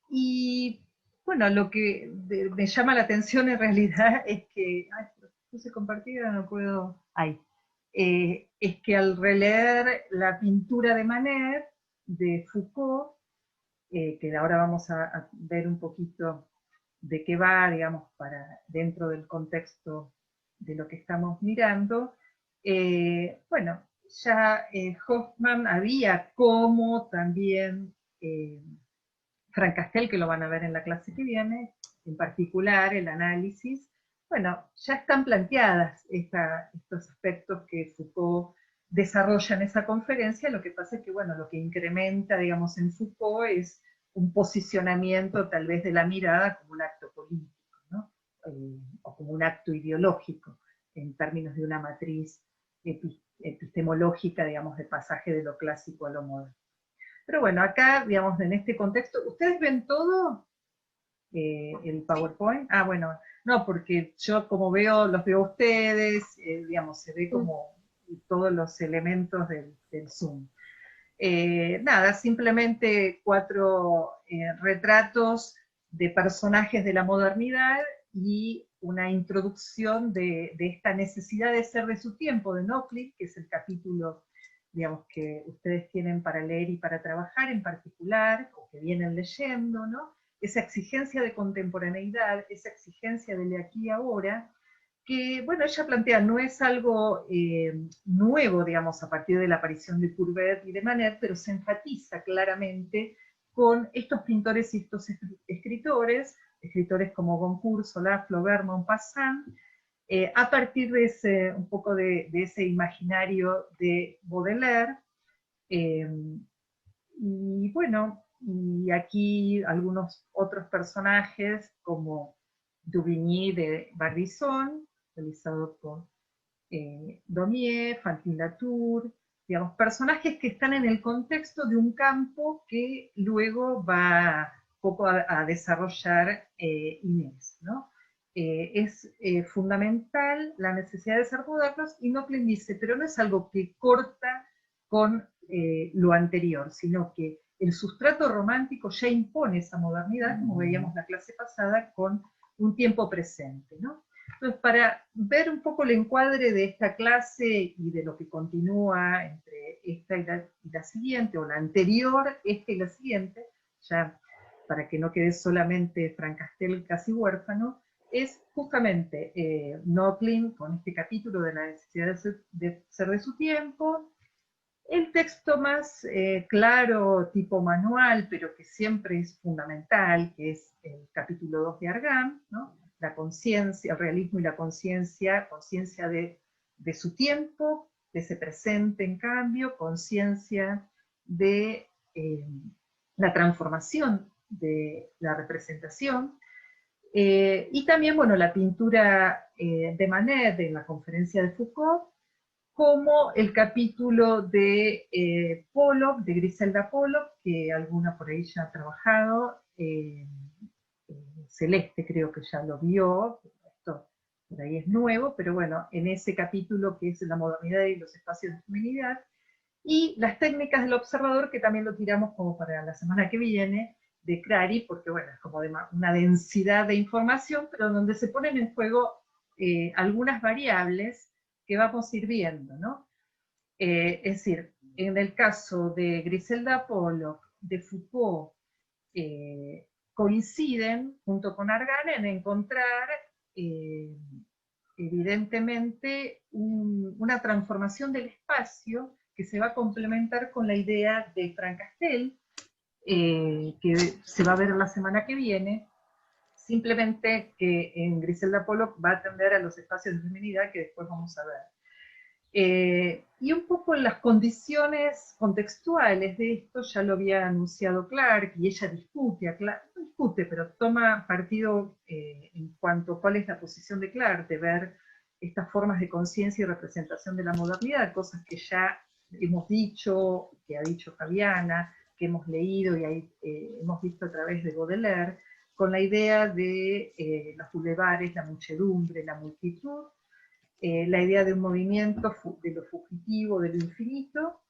Y bueno, lo que me llama la atención en realidad es que, ay, puse compartida, no puedo, ay, es que al releer la pintura de Manet, de Foucault, que ahora vamos a ver un poquito de qué va, digamos, para dentro del contexto de lo que estamos mirando, bueno, ya Hoffman había como también Frank Castell, que lo van a ver en la clase que viene, en particular el análisis, bueno, ya están planteadas estos aspectos que Foucault desarrolla en esa conferencia. Lo que pasa es que, bueno, lo que incrementa, digamos, en Foucault es un posicionamiento tal vez de la mirada como un acto político, ¿no? O como un acto ideológico, en términos de una matriz epistemológica, digamos, de pasaje de lo clásico a lo moderno. Pero bueno, acá, digamos, en este contexto, ¿ustedes ven todo el PowerPoint? Ah, bueno, no, porque yo como veo, los veo a ustedes, digamos, se ve como todos los elementos del Zoom. Nada, simplemente 4 retratos de personajes de la modernidad y una introducción de esta necesidad de ser de su tiempo, de Noclip, que es el capítulo, digamos, que ustedes tienen para leer y para trabajar en particular, o que vienen leyendo, ¿no? Esa exigencia de contemporaneidad, esa exigencia de aquí y ahora, que, bueno, ella plantea, no es algo nuevo, digamos, a partir de la aparición de Courbet y de Manet, pero se enfatiza claramente con estos pintores y estos escritores como Goncourt, Solá, Flaubert, Maupassant, a partir de un poco de ese imaginario de Baudelaire. Y bueno, y aquí algunos otros personajes como Duvigny de Barbizon, realizado por Daumier, Fantin Latour, digamos, personajes que están en el contexto de un campo que luego va poco a desarrollar Inés, ¿no? Es fundamental la necesidad de ser modernos, y Noclip dice, pero no es algo que corta con lo anterior, sino que el sustrato romántico ya impone esa modernidad, como veíamos la clase pasada, con un tiempo presente, ¿no? Entonces, para ver un poco el encuadre de esta clase y de lo que continúa entre esta y la siguiente, o la anterior, esta y la siguiente, ya para que no quede solamente Frank Castell casi huérfano, es justamente Noclip con este capítulo de la necesidad de ser de su tiempo, el texto más claro, tipo manual, pero que siempre es fundamental, que es el capítulo 2 de Argan, ¿no? La conciencia, el realismo y la conciencia de su tiempo, de ese presente en cambio, conciencia de la transformación de la representación, y también, bueno, la pintura de Manet en la conferencia de Foucault, como el capítulo de Pollock, de Griselda Pollock, que alguna por ahí ya ha trabajado, Celeste creo que ya lo vio, esto por ahí es nuevo, pero bueno, en ese capítulo que es la modernidad y los espacios de feminidad, y las técnicas del observador, que también lo tiramos como para la semana que viene, de Crary, porque bueno, es como de una densidad de información, pero donde se ponen en juego algunas variables que vamos a ir viendo, ¿no? Es decir, en el caso de Griselda Pollock, de Foucault, coinciden junto con Argan en encontrar evidentemente una transformación del espacio que se va a complementar con la idea de Frank Castell, que se va a ver la semana que viene, simplemente que en Griselda Pollock va a atender a los espacios de feminidad que después vamos a ver. Y un poco las condiciones contextuales de esto ya lo había anunciado Clark, y ella no discute, pero toma partido en cuanto a cuál es la posición de Clark, de ver estas formas de conciencia y representación de la modernidad, cosas que ya hemos dicho, que ha dicho Fabiana, que hemos leído y hemos visto a través de Baudelaire, con la idea de los bulevares, la muchedumbre, la multitud, la idea de un movimiento de lo fugitivo, de lo infinito,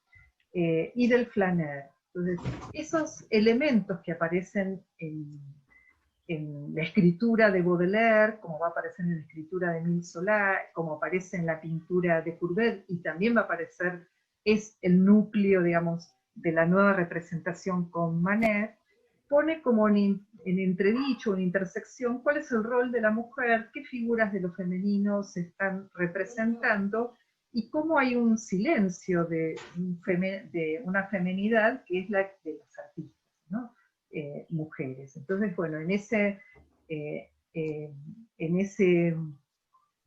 y del flaner. Entonces, esos elementos que aparecen en la escritura de Baudelaire, como va a aparecer en la escritura de Émile Zola, como aparece en la pintura de Courbet, y también va a aparecer, es el núcleo, digamos, de la nueva representación con Manet, pone como en entredicho, en intersección, cuál es el rol de la mujer, qué figuras de lo femenino se están representando, y cómo hay un silencio de una feminidad que es la de las artistas, ¿no? Mujeres. Entonces, bueno, en ese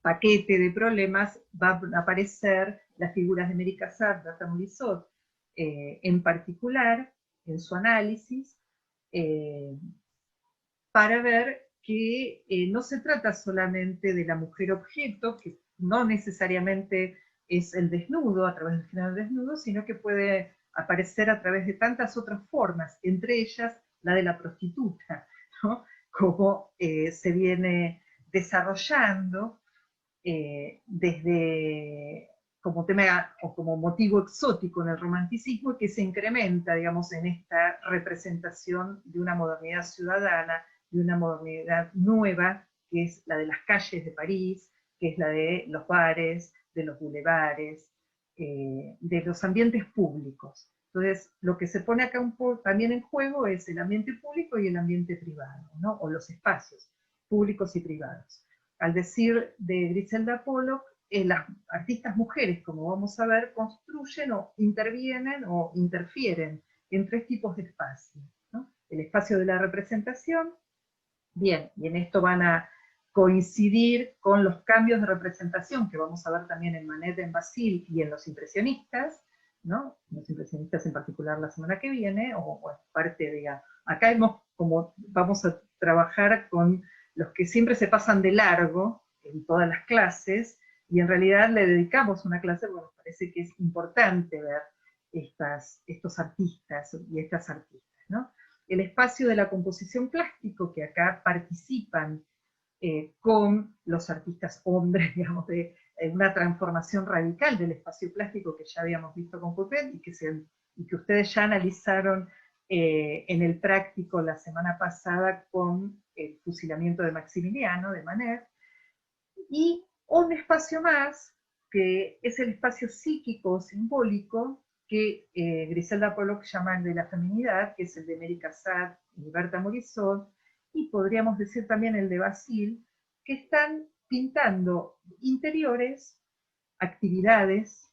paquete de problemas van a aparecer las figuras de Mary Cassatt, Berta Morisot, en particular, en su análisis, para ver que no se trata solamente de la mujer objeto, que no necesariamente es el desnudo, a través del género desnudo, sino que puede aparecer a través de tantas otras formas, entre ellas la de la prostituta, ¿no? Como se viene desarrollando desde como tema o como motivo exótico en el romanticismo, que se incrementa, digamos, en esta representación de una modernidad ciudadana, de una modernidad nueva, que es la de las calles de París, que es la de los bares, de los bulevares, de los ambientes públicos. Entonces, lo que se pone acá también en juego es el ambiente público y el ambiente privado, ¿no? O los espacios públicos y privados. Al decir de Griselda Pollock, las artistas mujeres, como vamos a ver, construyen o intervienen o interfieren en tres tipos de espacios, ¿no? El espacio de la representación, bien, y en esto van a coincidir con los cambios de representación que vamos a ver también en Manet, en Basile y en los impresionistas, ¿no? Los impresionistas en particular la semana que viene, o parte de, acá como vamos a trabajar con los que siempre se pasan de largo en todas las clases, y en realidad le dedicamos una clase porque nos parece que es importante ver estos artistas y estas artistas, ¿no? El espacio de la composición plástico, que acá participan con los artistas hombres, digamos, de una transformación radical del espacio plástico que ya habíamos visto con Courbet y que ustedes ya analizaron en el práctico la semana pasada con el fusilamiento de Maximiliano, de Manet, y un espacio más, que es el espacio psíquico o simbólico, que Griselda Pollock llama el de la feminidad, que es el de Mary Cassatt y Berta Morisot, y podríamos decir también el de Basile, que están pintando interiores, actividades,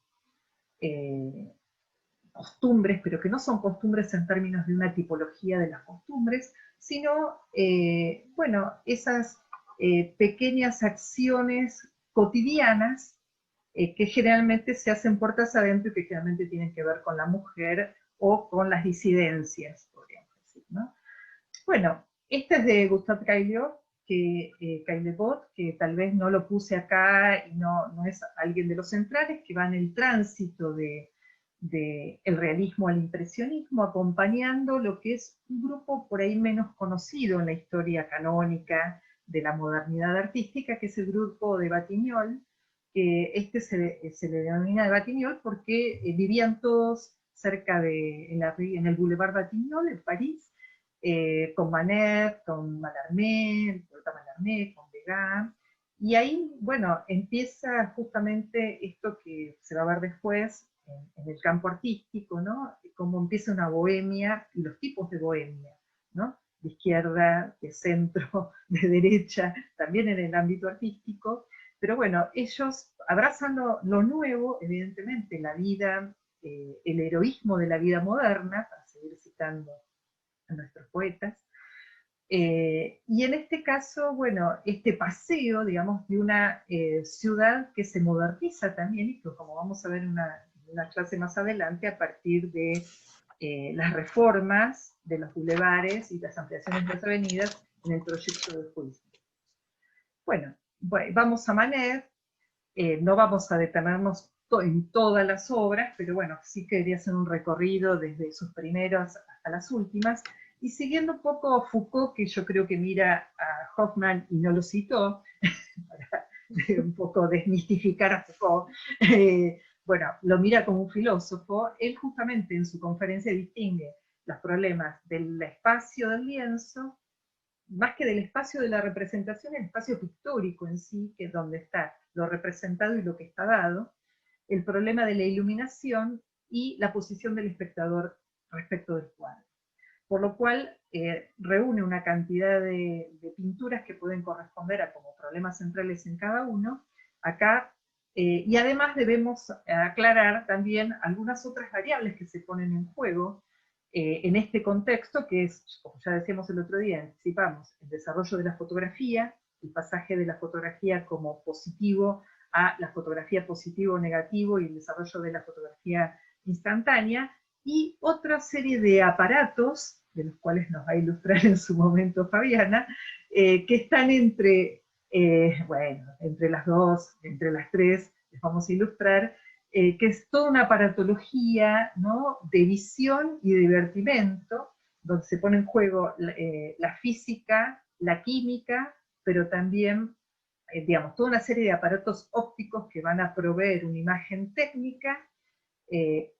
costumbres, pero que no son costumbres en términos de una tipología de las costumbres, sino, bueno, esas pequeñas acciones cotidianas que generalmente se hacen puertas adentro y que generalmente tienen que ver con la mujer o con las disidencias, podríamos decir, ¿no? Bueno, este es de Gustave Caillebotte, que tal vez no lo puse acá y no es alguien de los centrales, que va en el tránsito de el realismo al impresionismo, acompañando lo que es un grupo por ahí menos conocido en la historia canónica de la modernidad artística, que es el grupo de Batignolles, que se le denomina de Batignolles porque vivían todos cerca en el Boulevard Batignolles, en París, con Manet, con Mallarmé, el poeta Mallarmé, con Degas, y ahí, bueno, empieza justamente esto que se va a ver después en el campo artístico, ¿no? Cómo empieza una bohemia y los tipos de bohemia, ¿no? De izquierda, de centro, de derecha, también en el ámbito artístico, pero bueno, ellos abrazan lo nuevo, evidentemente, la vida, el heroísmo de la vida moderna, para seguir citando a nuestros poetas, y en este caso, bueno, este paseo, digamos, de una ciudad que se moderniza también, y que como vamos a ver en una clase más adelante, a partir de las reformas de los bulevares y las ampliaciones de las avenidas en el proyecto de juicio. Bueno, vamos a Manet, no vamos a detenernos en todas las obras, pero bueno, sí quería hacer un recorrido desde sus primeras hasta las últimas, y siguiendo un poco Foucault, que yo creo que mira a Hoffman y no lo citó, para un poco desmistificar a Foucault, bueno, lo mira como un filósofo. Él justamente en su conferencia distingue los problemas del espacio del lienzo, más que del espacio de la representación, el espacio pictórico en sí, que es donde está lo representado y lo que está dado, el problema de la iluminación y la posición del espectador respecto del cuadro. Por lo cual reúne una cantidad de pinturas que pueden corresponder a como problemas centrales en cada uno. Acá, y además debemos aclarar también algunas otras variables que se ponen en juego en este contexto, que es, como ya decíamos el otro día, anticipamos el desarrollo de la fotografía, el pasaje de la fotografía como positivo a la fotografía positivo o negativo y el desarrollo de la fotografía instantánea, y otra serie de aparatos, de los cuales nos va a ilustrar en su momento Fabiana, que están bueno, entre las dos, entre las tres, les vamos a ilustrar, que es toda una aparatología, ¿no?, de visión y de divertimento, donde se pone en juego la física, la química, pero también, digamos, toda una serie de aparatos ópticos que van a proveer una imagen técnica,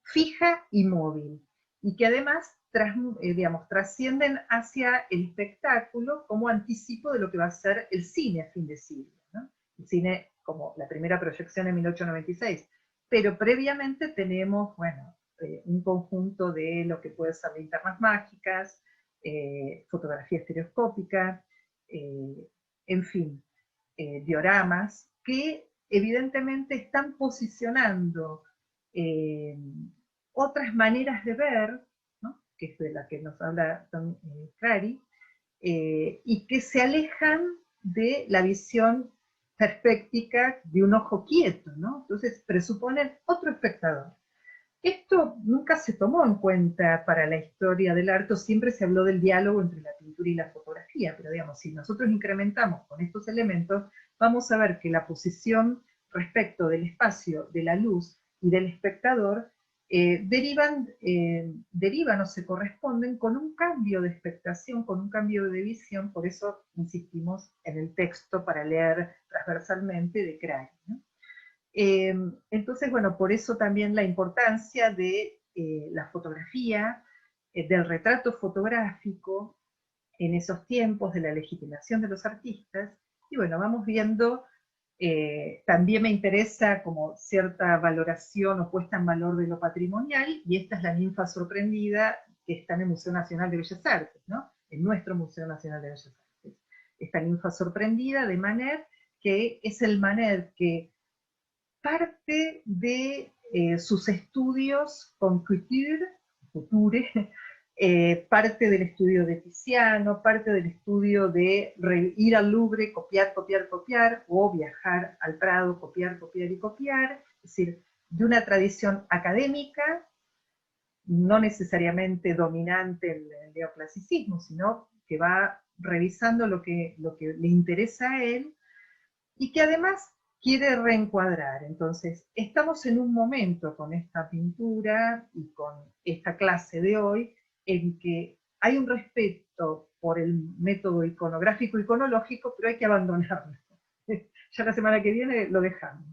fija y móvil, y que además digamos, trascienden hacia el espectáculo como anticipo de lo que va a ser el cine a fin de siglo, ¿no? El cine como la primera proyección en 1896, pero previamente tenemos, bueno, un conjunto de lo que puede ser linternas mágicas, fotografía estereoscópica, en fin, dioramas, que evidentemente están posicionando otras maneras de ver, ¿no?, que es de la que nos habla Clary, y que se alejan de la visión perspectiva de un ojo quieto, ¿no? Entonces presuponen otro espectador. Esto nunca se tomó en cuenta para la historia del arte, siempre se habló del diálogo entre la pintura y la fotografía, pero digamos, si nosotros incrementamos con estos elementos, vamos a ver que la posición respecto del espacio, de la luz y del espectador derivan o se corresponden con un cambio de expectación, con un cambio de visión, por eso insistimos en el texto para leer transversalmente de Cray, ¿no? Entonces, bueno, por eso también la importancia de la fotografía, del retrato fotográfico en esos tiempos, de la legitimación de los artistas, y bueno, vamos viendo, también me interesa como cierta valoración o puesta en valor de lo patrimonial, y esta es la ninfa sorprendida que está en el Museo Nacional de Bellas Artes, ¿no?, en nuestro Museo Nacional de Bellas Artes. Esta ninfa sorprendida de Manet, que es el Manet que parte de sus estudios con Couture, parte del estudio de Tiziano, parte del estudio de ir al Louvre, copiar, copiar, copiar, o viajar al Prado, copiar, copiar y copiar, es decir, de una tradición académica, no necesariamente dominante en el neoclasicismo, sino que va revisando lo que le interesa a él, y que además quiere reencuadrar. Entonces, estamos en un momento con esta pintura y con esta clase de hoy en que hay un respeto por el método iconográfico iconológico, pero hay que abandonarlo. Ya la semana que viene lo dejamos,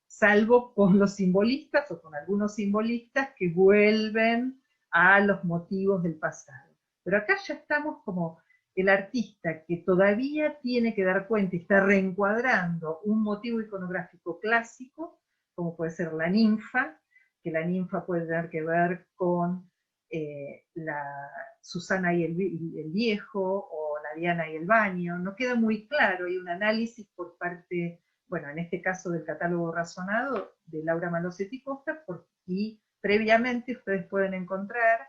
salvo con los simbolistas o con algunos simbolistas que vuelven a los motivos del pasado. Pero acá ya estamos como el artista que todavía tiene que dar cuenta y está reencuadrando un motivo iconográfico clásico, como puede ser la ninfa, que la ninfa puede tener que ver con la Susana y el viejo, o la Diana y el baño. No queda muy claro, hay un análisis por parte, bueno, en este caso del catálogo razonado de Laura Malosetti Costa, y previamente ustedes pueden encontrar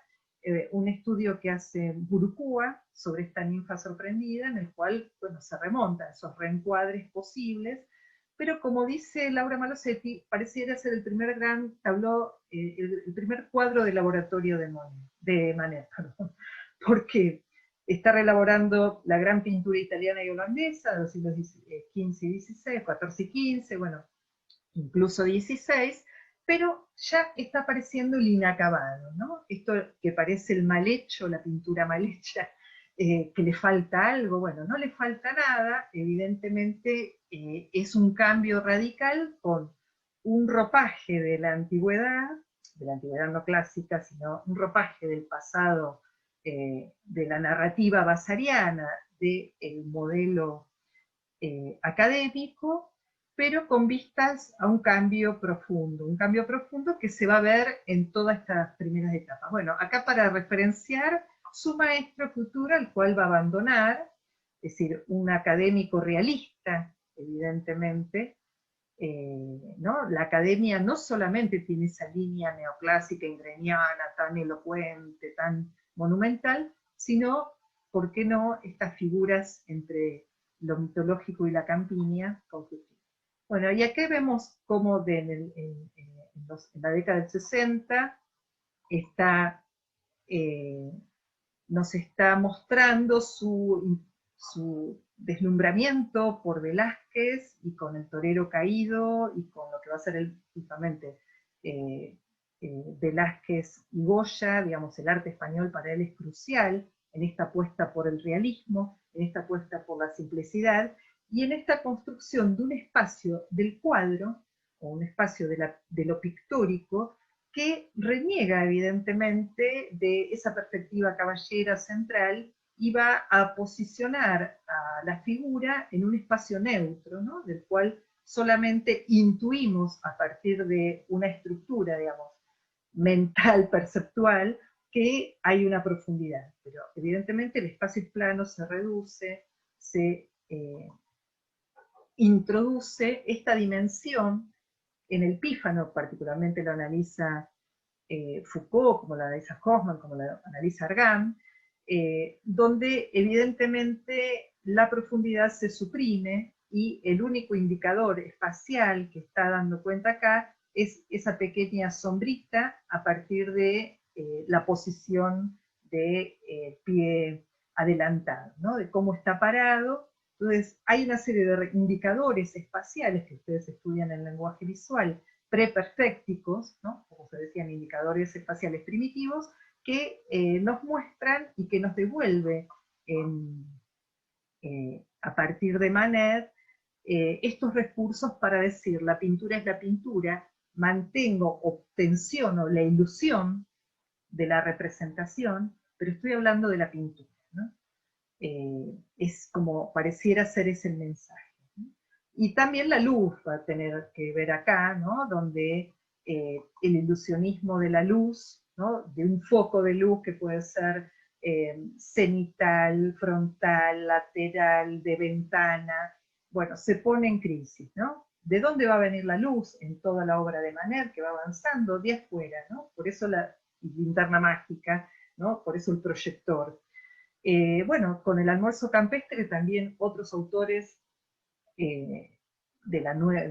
un estudio que hace Burukua sobre esta ninfa sorprendida, en el cual, bueno, se remonta a esos reencuadres posibles, pero como dice Laura Malosetti, pareciera ser el primer gran tabló, el primer cuadro de laboratorio de Manet, perdón, porque está reelaborando la gran pintura italiana y holandesa de los siglos XV y XVI, XIV y XV, bueno, incluso XVI, pero ya está apareciendo el inacabado, ¿no? Esto que parece el mal hecho, la pintura mal hecha, que le falta algo, bueno, no le falta nada, evidentemente es un cambio radical con un ropaje de la antigüedad no clásica, sino un ropaje del pasado de la narrativa basariana, del modelo académico, pero con vistas a un cambio profundo que se va a ver en todas estas primeras etapas. Bueno, acá para referenciar su maestro futuro, al cual va a abandonar, es decir, un académico realista, evidentemente, ¿no? La academia no solamente tiene esa línea neoclásica, ingreniana, tan elocuente, tan monumental, sino, ¿por qué no?, estas figuras entre lo mitológico y la campiña conflictivas. Bueno, y aquí vemos cómo en la década del 60 está, nos está mostrando su deslumbramiento por Velázquez y con el torero caído y con lo que va a ser justamente Velázquez y Goya, digamos, el arte español para él es crucial en esta apuesta por el realismo, en esta apuesta por la simplicidad y en esta construcción de un espacio del cuadro o un espacio de lo pictórico que reniega evidentemente de esa perspectiva caballera central y va a posicionar a la figura en un espacio neutro, ¿no?, del cual solamente intuimos a partir de una estructura, digamos, mental, perceptual, que hay una profundidad. Pero evidentemente el espacio plano se reduce, se introduce esta dimensión en el pífano, particularmente lo analiza Foucault, como lo analiza Hoffman, como lo analiza Argan, donde evidentemente la profundidad se suprime y el único indicador espacial que está dando cuenta acá es esa pequeña sombrita a partir de la posición de pie adelantado, ¿no?, de cómo está parado. Entonces, hay una serie de indicadores espaciales que ustedes estudian en lenguaje visual, preperfécticos, ¿no?, como se decían, indicadores espaciales primitivos, que nos muestran y que nos devuelve a partir de Manet estos recursos para decir la pintura es la pintura, mantengo o tensiono la ilusión de la representación, pero estoy hablando de la pintura, ¿no? Es como pareciera ser ese el mensaje. Y también la luz va a tener que ver acá, ¿no?, donde el ilusionismo de la luz, ¿no?, de un foco de luz que puede ser cenital, frontal, lateral, de ventana, bueno, se pone en crisis, ¿no? ¿De dónde va a venir la luz en toda la obra de Manet, que va avanzando? De afuera, ¿no? Por eso la linterna mágica, ¿no?, por eso el proyector. Bueno, con el almuerzo campestre también otros autores del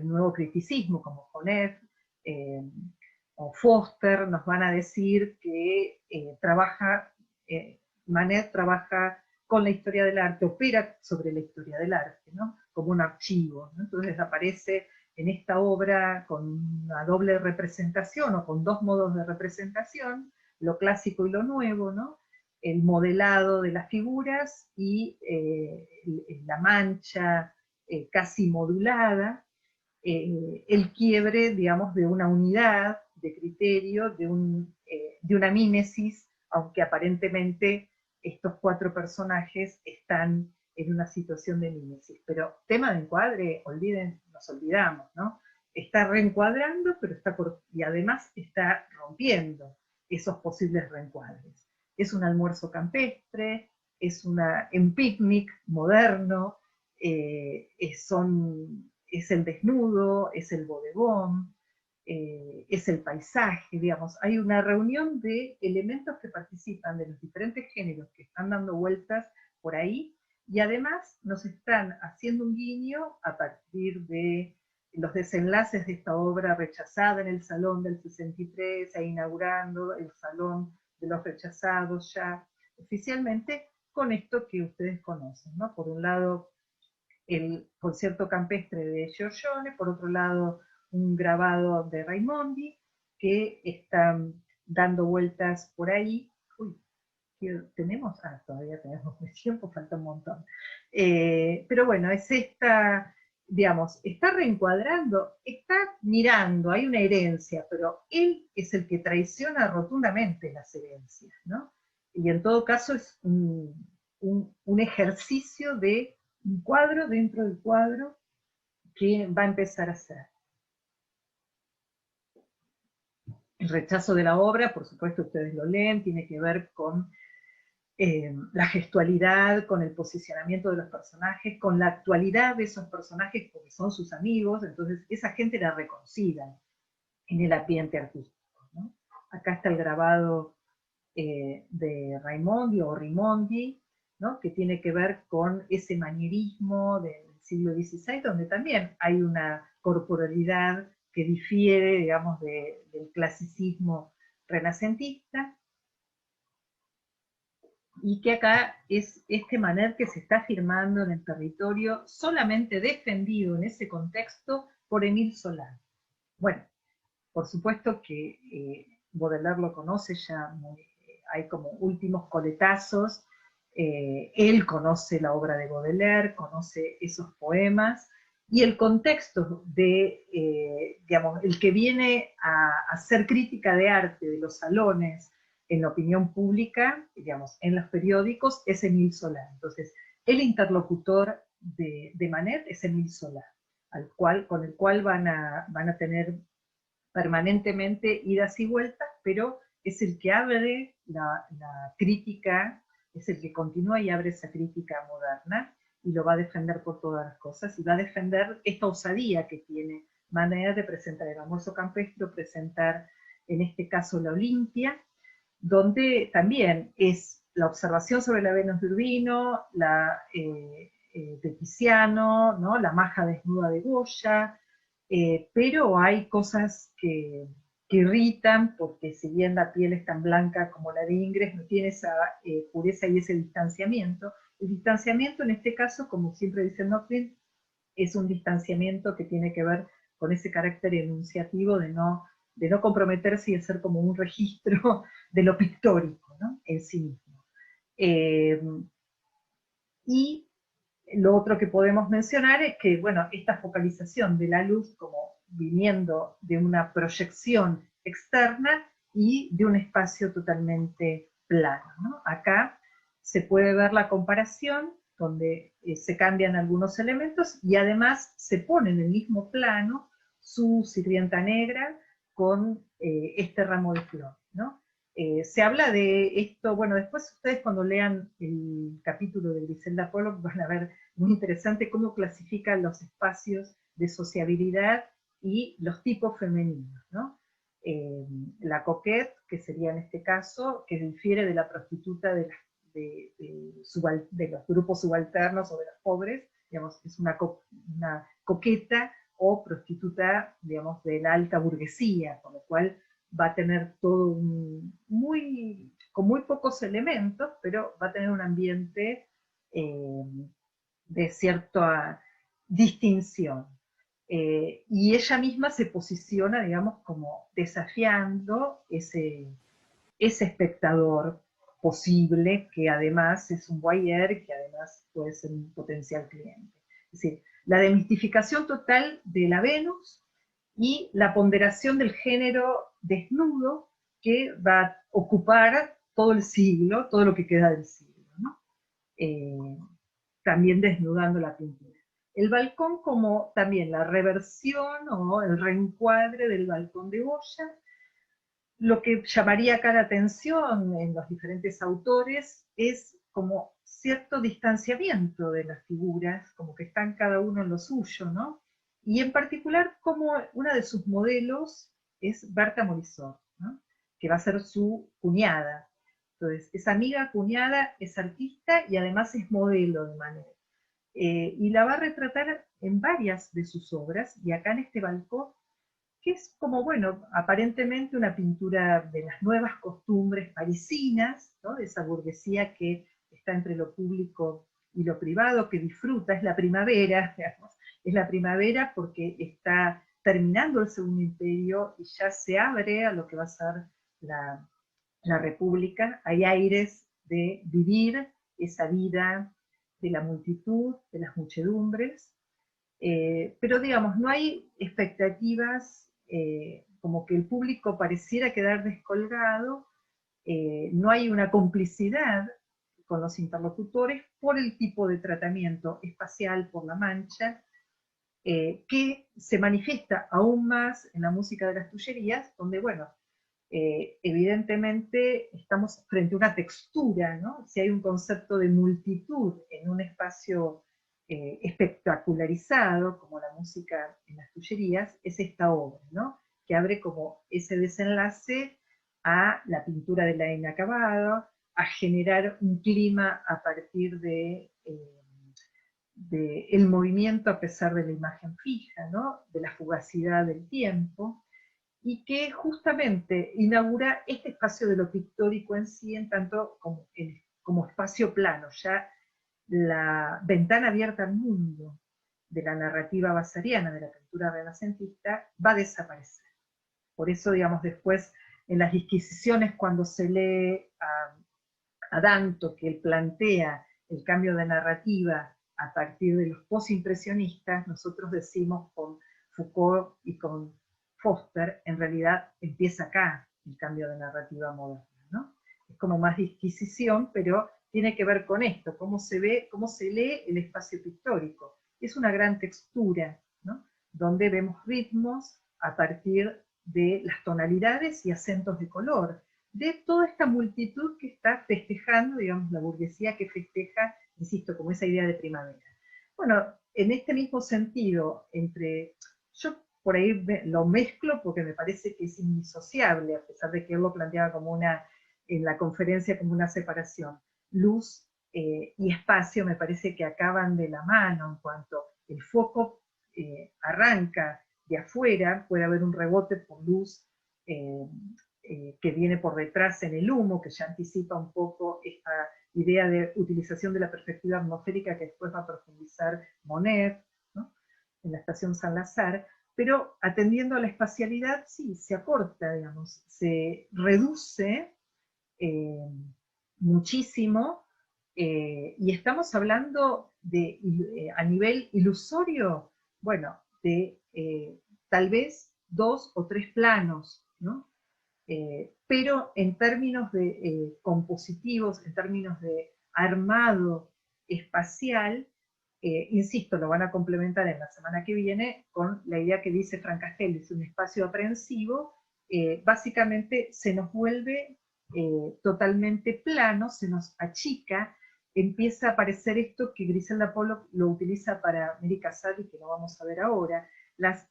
nuevo criticismo, como Jonet o Foster, nos van a decir que Manet trabaja con la historia del arte, opera sobre la historia del arte, ¿no?, como un archivo, ¿no? Entonces aparece en esta obra con una doble representación o con dos modos de representación, lo clásico y lo nuevo, ¿no?, el modelado de las figuras y la mancha casi modulada, el quiebre, digamos, de una unidad de criterio, de una mímesis, aunque aparentemente estos cuatro personajes están en una situación de mímesis. Pero tema de encuadre, nos olvidamos, ¿no? Está reencuadrando, pero y además está rompiendo esos posibles reencuadres. Es un almuerzo campestre, es un picnic moderno, es el desnudo, es el bodegón, es el paisaje, digamos. Hay una reunión de elementos que participan de los diferentes géneros que están dando vueltas por ahí y además nos están haciendo un guiño a partir de los desenlaces de esta obra rechazada en el Salón del 63, e inaugurando el Salón de los Rechazados ya oficialmente, con esto que ustedes conocen, ¿no? Por un lado, el concierto campestre de Giorgione, por otro lado, un grabado de Raimondi, que están dando vueltas por ahí. Uy, ¿tenemos? Todavía tenemos tiempo, falta un montón. Pero bueno, es esta, digamos, está reencuadrando, está mirando, hay una herencia, pero él es el que traiciona rotundamente las herencias, ¿no? y en todo caso es un ejercicio de un cuadro dentro del cuadro que va a empezar a hacer. El rechazo de la obra, por supuesto ustedes lo leen, tiene que ver con la gestualidad, con el posicionamiento de los personajes, con la actualidad de esos personajes, porque son sus amigos, entonces esa gente la reconocida en el ambiente artístico, ¿no? Acá está el grabado de Raimondi o Rimondi, ¿no? Que tiene que ver con ese manierismo del siglo XVI, donde también hay una corporalidad que difiere, digamos, del clasicismo renacentista, y que acá es este Manet que se está afirmando en el territorio, solamente defendido en ese contexto por Émile Zola. Bueno, por supuesto que Baudelaire lo conoce ya, hay como últimos coletazos, él conoce la obra de Baudelaire, conoce esos poemas, y el contexto de, digamos, el que viene a hacer crítica de arte de los salones en la opinión pública, digamos, en los periódicos, es Émile Zola. Entonces, el interlocutor de Manet es Émile Zola, con el cual van a tener permanentemente idas y vueltas, pero es el que abre la crítica, es el que continúa y abre esa crítica moderna, y lo va a defender por todas las cosas, y va a defender esta osadía que tiene Manet de presentar el almuerzo campestre, presentar en este caso la Olimpia, donde también es la observación sobre la Venus de Urbino, de Tiziano, ¿no? La maja desnuda de Goya, pero hay cosas que irritan, porque si bien la piel es tan blanca como la de Ingres, no tiene esa pureza y ese distanciamiento. El distanciamiento en este caso, como siempre dice Nochlin, es un distanciamiento que tiene que ver con ese carácter enunciativo de no comprometerse y hacer como un registro de lo pictórico, ¿no? En sí mismo. Y lo otro que podemos mencionar es que, bueno, esta focalización de la luz como viniendo de una proyección externa y de un espacio totalmente plano, ¿no? Acá se puede ver la comparación donde se cambian algunos elementos y además se pone en el mismo plano su sirvienta negra con este ramo de flor, ¿no? Se habla de esto, bueno, después ustedes cuando lean el capítulo de Griselda Pollock van a ver muy interesante cómo clasifican los espacios de sociabilidad y los tipos femeninos, ¿no? La coquette, que sería en este caso, que difiere de la prostituta de los grupos subalternos o de los pobres, digamos, es una coqueta o prostituta, digamos, de la alta burguesía, con lo cual va a tener todo con muy pocos elementos, pero va a tener un ambiente de cierta distinción. Y ella misma se posiciona, digamos, como desafiando ese espectador posible, que además es un voyeur, que además puede ser un potencial cliente. Es decir, la demistificación total de la Venus y la ponderación del género desnudo que va a ocupar todo el siglo, todo lo que queda del siglo, ¿no? También desnudando la pintura. El balcón como también la reversión o el reencuadre del balcón de Goya. Lo que llamaría acá la atención en los diferentes autores es como cierto distanciamiento de las figuras, como que están cada uno en lo suyo, ¿no? Y en particular como una de sus modelos es Berta Morisot, ¿no? Que va a ser su cuñada. Entonces, es amiga, cuñada, es artista y además es modelo de Manet. Y la va a retratar en varias de sus obras, y acá en este balcón, que es como, bueno, aparentemente una pintura de las nuevas costumbres parisinas, ¿no? De esa burguesía que está entre lo público y lo privado, que disfruta, es la primavera, digamos, es la primavera porque está terminando el Segundo Imperio y ya se abre a lo que va a ser la República. Hay aires de vivir esa vida de la multitud, de las muchedumbres, pero digamos, no hay expectativas, como que el público pareciera quedar descolgado, no hay una complicidad con los interlocutores por el tipo de tratamiento espacial, por la mancha, que se manifiesta aún más en la música de las Tullerías, donde, bueno, evidentemente estamos frente a una textura, ¿no? Si hay un concepto de multitud en un espacio espectacularizado, como la música en las Tullerías, es esta obra, ¿no? Que abre como ese desenlace a la pintura de la inacabada, a generar un clima a partir de el movimiento a pesar de la imagen fija, ¿no? De la fugacidad del tiempo, y que justamente inaugura este espacio de lo pictórico en sí, en tanto como espacio plano, ya la ventana abierta al mundo de la narrativa basariana, de la pintura renacentista, va a desaparecer. Por eso, digamos, después en las disquisiciones, cuando se lee a Danto, que él plantea el cambio de narrativa a partir de los postimpresionistas, nosotros decimos con Foucault y con Foster, en realidad empieza acá el cambio de narrativa moderna, ¿no? Es como más disquisición, pero tiene que ver con esto, cómo se ve, cómo se lee el espacio pictórico. Es una gran textura, ¿no? Donde vemos ritmos a partir de las tonalidades y acentos de color, de toda esta multitud que está festejando, digamos, la burguesía que festeja, insisto, como esa idea de primavera. Bueno, en este mismo sentido, yo por ahí lo mezclo porque me parece que es indisociable, a pesar de que él lo planteaba como en la conferencia como una separación. Luz y espacio me parece que acaban de la mano en cuanto el foco arranca de afuera, puede haber un rebote por luz que viene por detrás en el humo, que ya anticipa un poco esta idea de utilización de la perspectiva atmosférica que después va a profundizar Monet, ¿no? En la estación San Lazar, pero atendiendo a la espacialidad, sí, se acorta, digamos, se reduce eh, muchísimo, y estamos hablando de, a nivel ilusorio, bueno, de tal vez 2 o 3 planos, ¿no? Pero en términos de compositivos, en términos de armado espacial, insisto, lo van a complementar en la semana que viene con la idea que dice Frank Castelli, es un espacio aprehensivo, básicamente se nos vuelve totalmente plano, se nos achica, empieza a aparecer esto que Griselda Pollock lo utiliza para Mary Cassatt, que no vamos a ver ahora, las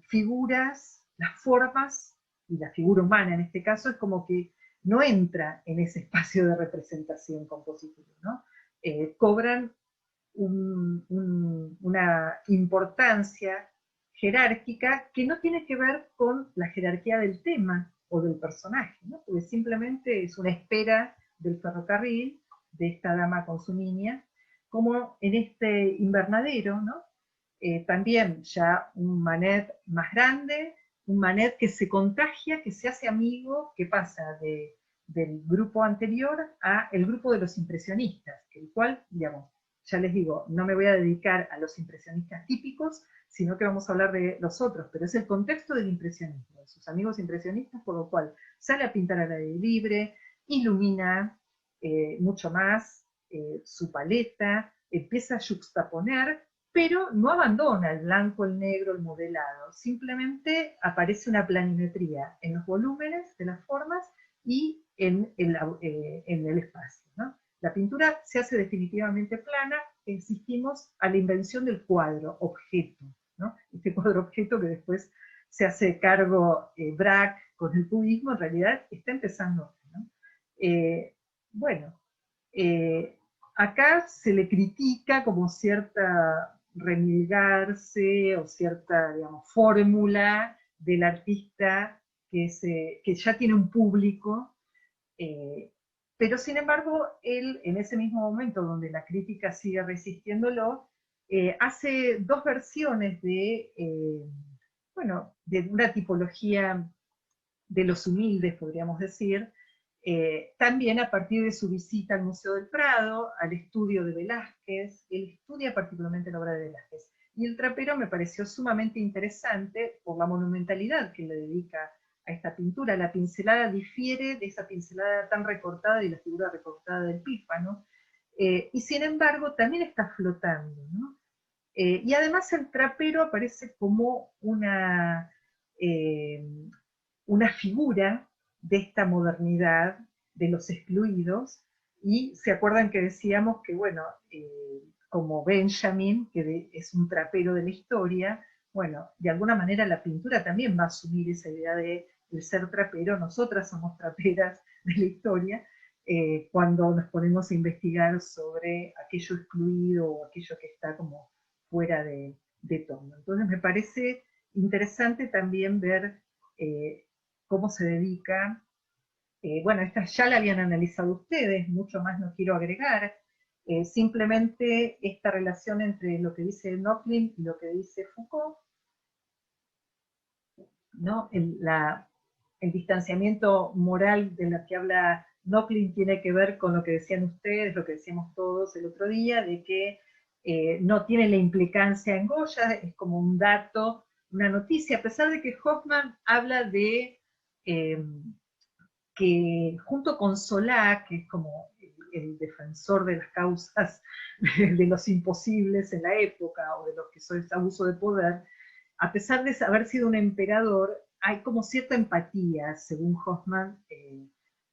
figuras, las formas, y la figura humana en este caso, es como que no entra en ese espacio de representación compositiva, ¿no? Cobran una importancia jerárquica que no tiene que ver con la jerarquía del tema o del personaje, ¿no? Porque simplemente es una espera del ferrocarril, de esta dama con su niña, como en este invernadero, ¿no? También ya un Manet más grande, un Manet que se contagia, que se hace amigo, que pasa del grupo anterior a el grupo de los impresionistas, el cual, digamos, ya les digo, no me voy a dedicar a los impresionistas típicos, sino que vamos a hablar de los otros, pero es el contexto del impresionismo, de sus amigos impresionistas, por lo cual sale a pintar al aire libre, ilumina mucho más su paleta, empieza a juxtaponer, pero no abandona el blanco, el negro, el modelado, simplemente aparece una planimetría en los volúmenes de las formas y en el espacio, ¿no? La pintura se hace definitivamente plana, insistimos a la invención del cuadro objeto, ¿no? Este cuadro objeto que después se hace cargo Braque con el cubismo, en realidad está empezando, ¿no? Bueno, acá se le critica como cierta remilgarse o cierta, digamos, fórmula del artista que ya tiene un público, eh, pero sin embargo, él en ese mismo momento donde la crítica sigue resistiéndolo, hace dos versiones bueno, de una tipología de los humildes, podríamos decir, también a partir de su visita al Museo del Prado, al estudio de Velázquez. Él estudia particularmente la obra de Velázquez. Y el trapero me pareció sumamente interesante por la monumentalidad que le dedica a esta pintura. La pincelada difiere de esa pincelada tan recortada y la figura recortada del pífano, y sin embargo también está flotando, ¿no? Y además el trapero aparece como eh, una figura de esta modernidad, de los excluidos, y se acuerdan que decíamos que, bueno, como Benjamin, que es un trapero de la historia, bueno, de alguna manera la pintura también va a asumir esa idea de ser trapero. Nosotras somos traperas de la historia, cuando nos ponemos a investigar sobre aquello excluido o aquello que está como fuera de tono. Entonces me parece interesante también ver cómo se dedica. Bueno, esta ya la habían analizado ustedes, mucho más no quiero agregar. Simplemente esta relación entre lo que dice Nochlin y lo que dice Foucault, ¿no? El distanciamiento moral de la que habla Nochlin tiene que ver con lo que decían ustedes, lo que decíamos todos el otro día, de que no tiene la implicancia en Goya, es como un dato, una noticia, a pesar de que Hoffman habla de que junto con Solá, que es como el defensor de las causas de los imposibles en la época, o de los que son abuso de poder, a pesar de haber sido un emperador, hay como cierta empatía, según Hoffman,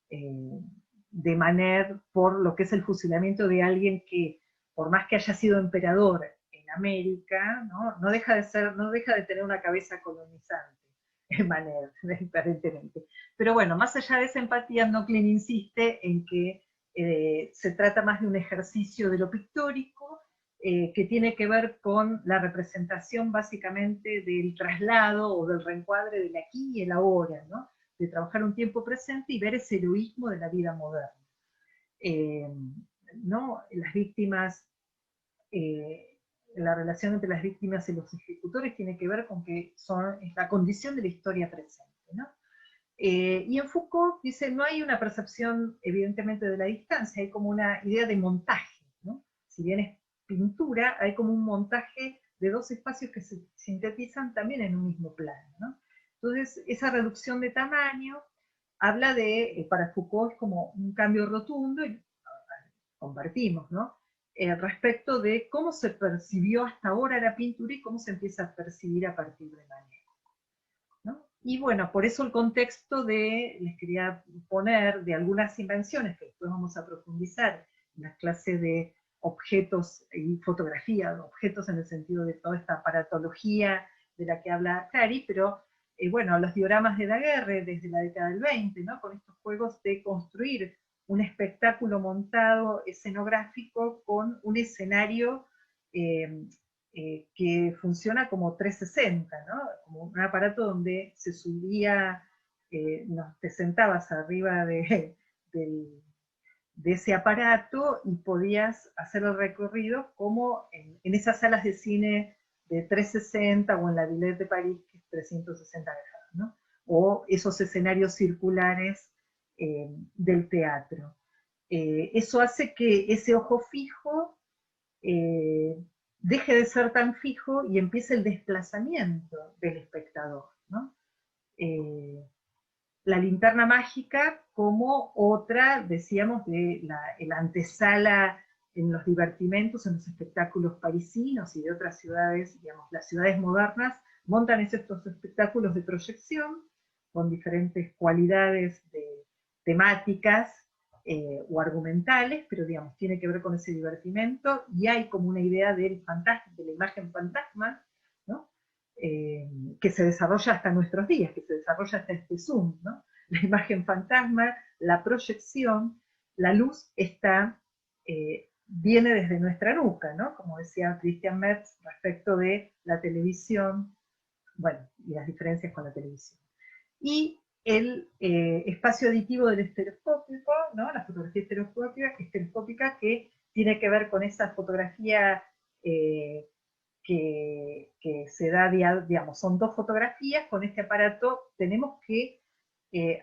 de Manet por lo que es el fusilamiento de alguien que, por más que haya sido emperador en América, no deja de tener una cabeza colonizante, en Manet, aparentemente. Pero bueno, más allá de esa empatía, Nochlin insiste en que se trata más de un ejercicio de lo pictórico, que tiene que ver con la representación básicamente del traslado o del reencuadre del aquí y el ahora, ¿no? De trabajar un tiempo presente y ver ese heroísmo de la vida moderna. Eh, ¿No? Las víctimas, la relación entre las víctimas y los ejecutores tiene que ver con que es la condición de la historia presente, ¿no? Y en Foucault dice, no hay una percepción evidentemente de la distancia, hay como una idea de montaje, ¿no? Si bien es pintura, hay como un montaje de dos espacios que se sintetizan también en un mismo plano, ¿no? Entonces, esa reducción de tamaño habla de, para Foucault es como un cambio rotundo, y compartimos, ¿no? Respecto de cómo se percibió hasta ahora la pintura y cómo se empieza a percibir a partir de Manet, ¿no? Y bueno, por eso el contexto les quería poner de algunas invenciones que después vamos a profundizar en las clases de objetos y fotografía, objetos en el sentido de toda esta aparatología de la que habla Cari, pero bueno, los dioramas de Daguerre desde la década del 20, ¿no? Con estos juegos de construir un espectáculo montado escenográfico con un escenario que funciona como 360, ¿no? Como un aparato donde se subía, te sentabas arriba de ese aparato y podías hacer el recorrido como en esas salas de cine de 360 o en la Villette de París, que es 360 grados, ¿no? O esos escenarios circulares del teatro. Eso hace que ese ojo fijo deje de ser tan fijo y empiece el desplazamiento del espectador, ¿no? La linterna mágica como otra, decíamos, de la antesala en los divertimentos, en los espectáculos parisinos y de otras ciudades, digamos, las ciudades modernas, montan estos espectáculos de proyección con diferentes cualidades temáticas o argumentales, pero digamos, tiene que ver con ese divertimento, y hay como una idea del fantasma, de la imagen fantasma, ¿no? Que se desarrolla hasta nuestros días, que se desarrolla hasta este Zoom, ¿no? La imagen fantasma, la proyección, la luz viene desde nuestra nuca, ¿no? Como decía Christian Metz respecto de la televisión, bueno, y las diferencias con la televisión. Y el espacio aditivo del estereoscópico, ¿no? La fotografía estereoscópica, que tiene que ver con esa fotografía que se da, digamos, son dos fotografías. Con este aparato tenemos que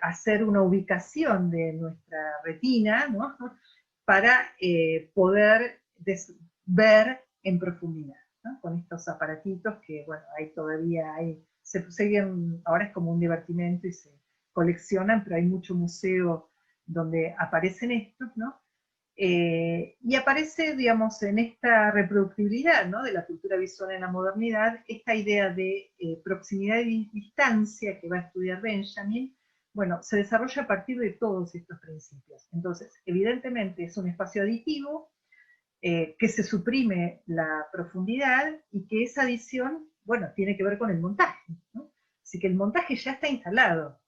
hacer una ubicación de nuestra retina, ¿no? Para poder ver en profundidad, ¿no? Con estos aparatitos que, bueno, ahí todavía se siguen, ahora es como un divertimento y coleccionan, pero hay mucho museo donde aparecen estos, ¿no? Y aparece, digamos, en esta reproductibilidad, ¿no?, de la cultura visual en la modernidad, esta idea de proximidad y distancia que va a estudiar Benjamin, bueno, se desarrolla a partir de todos estos principios. Entonces, evidentemente es un espacio aditivo, que se suprime la profundidad y que esa adición, bueno, tiene que ver con el montaje, ¿no? Así que el montaje ya está instalado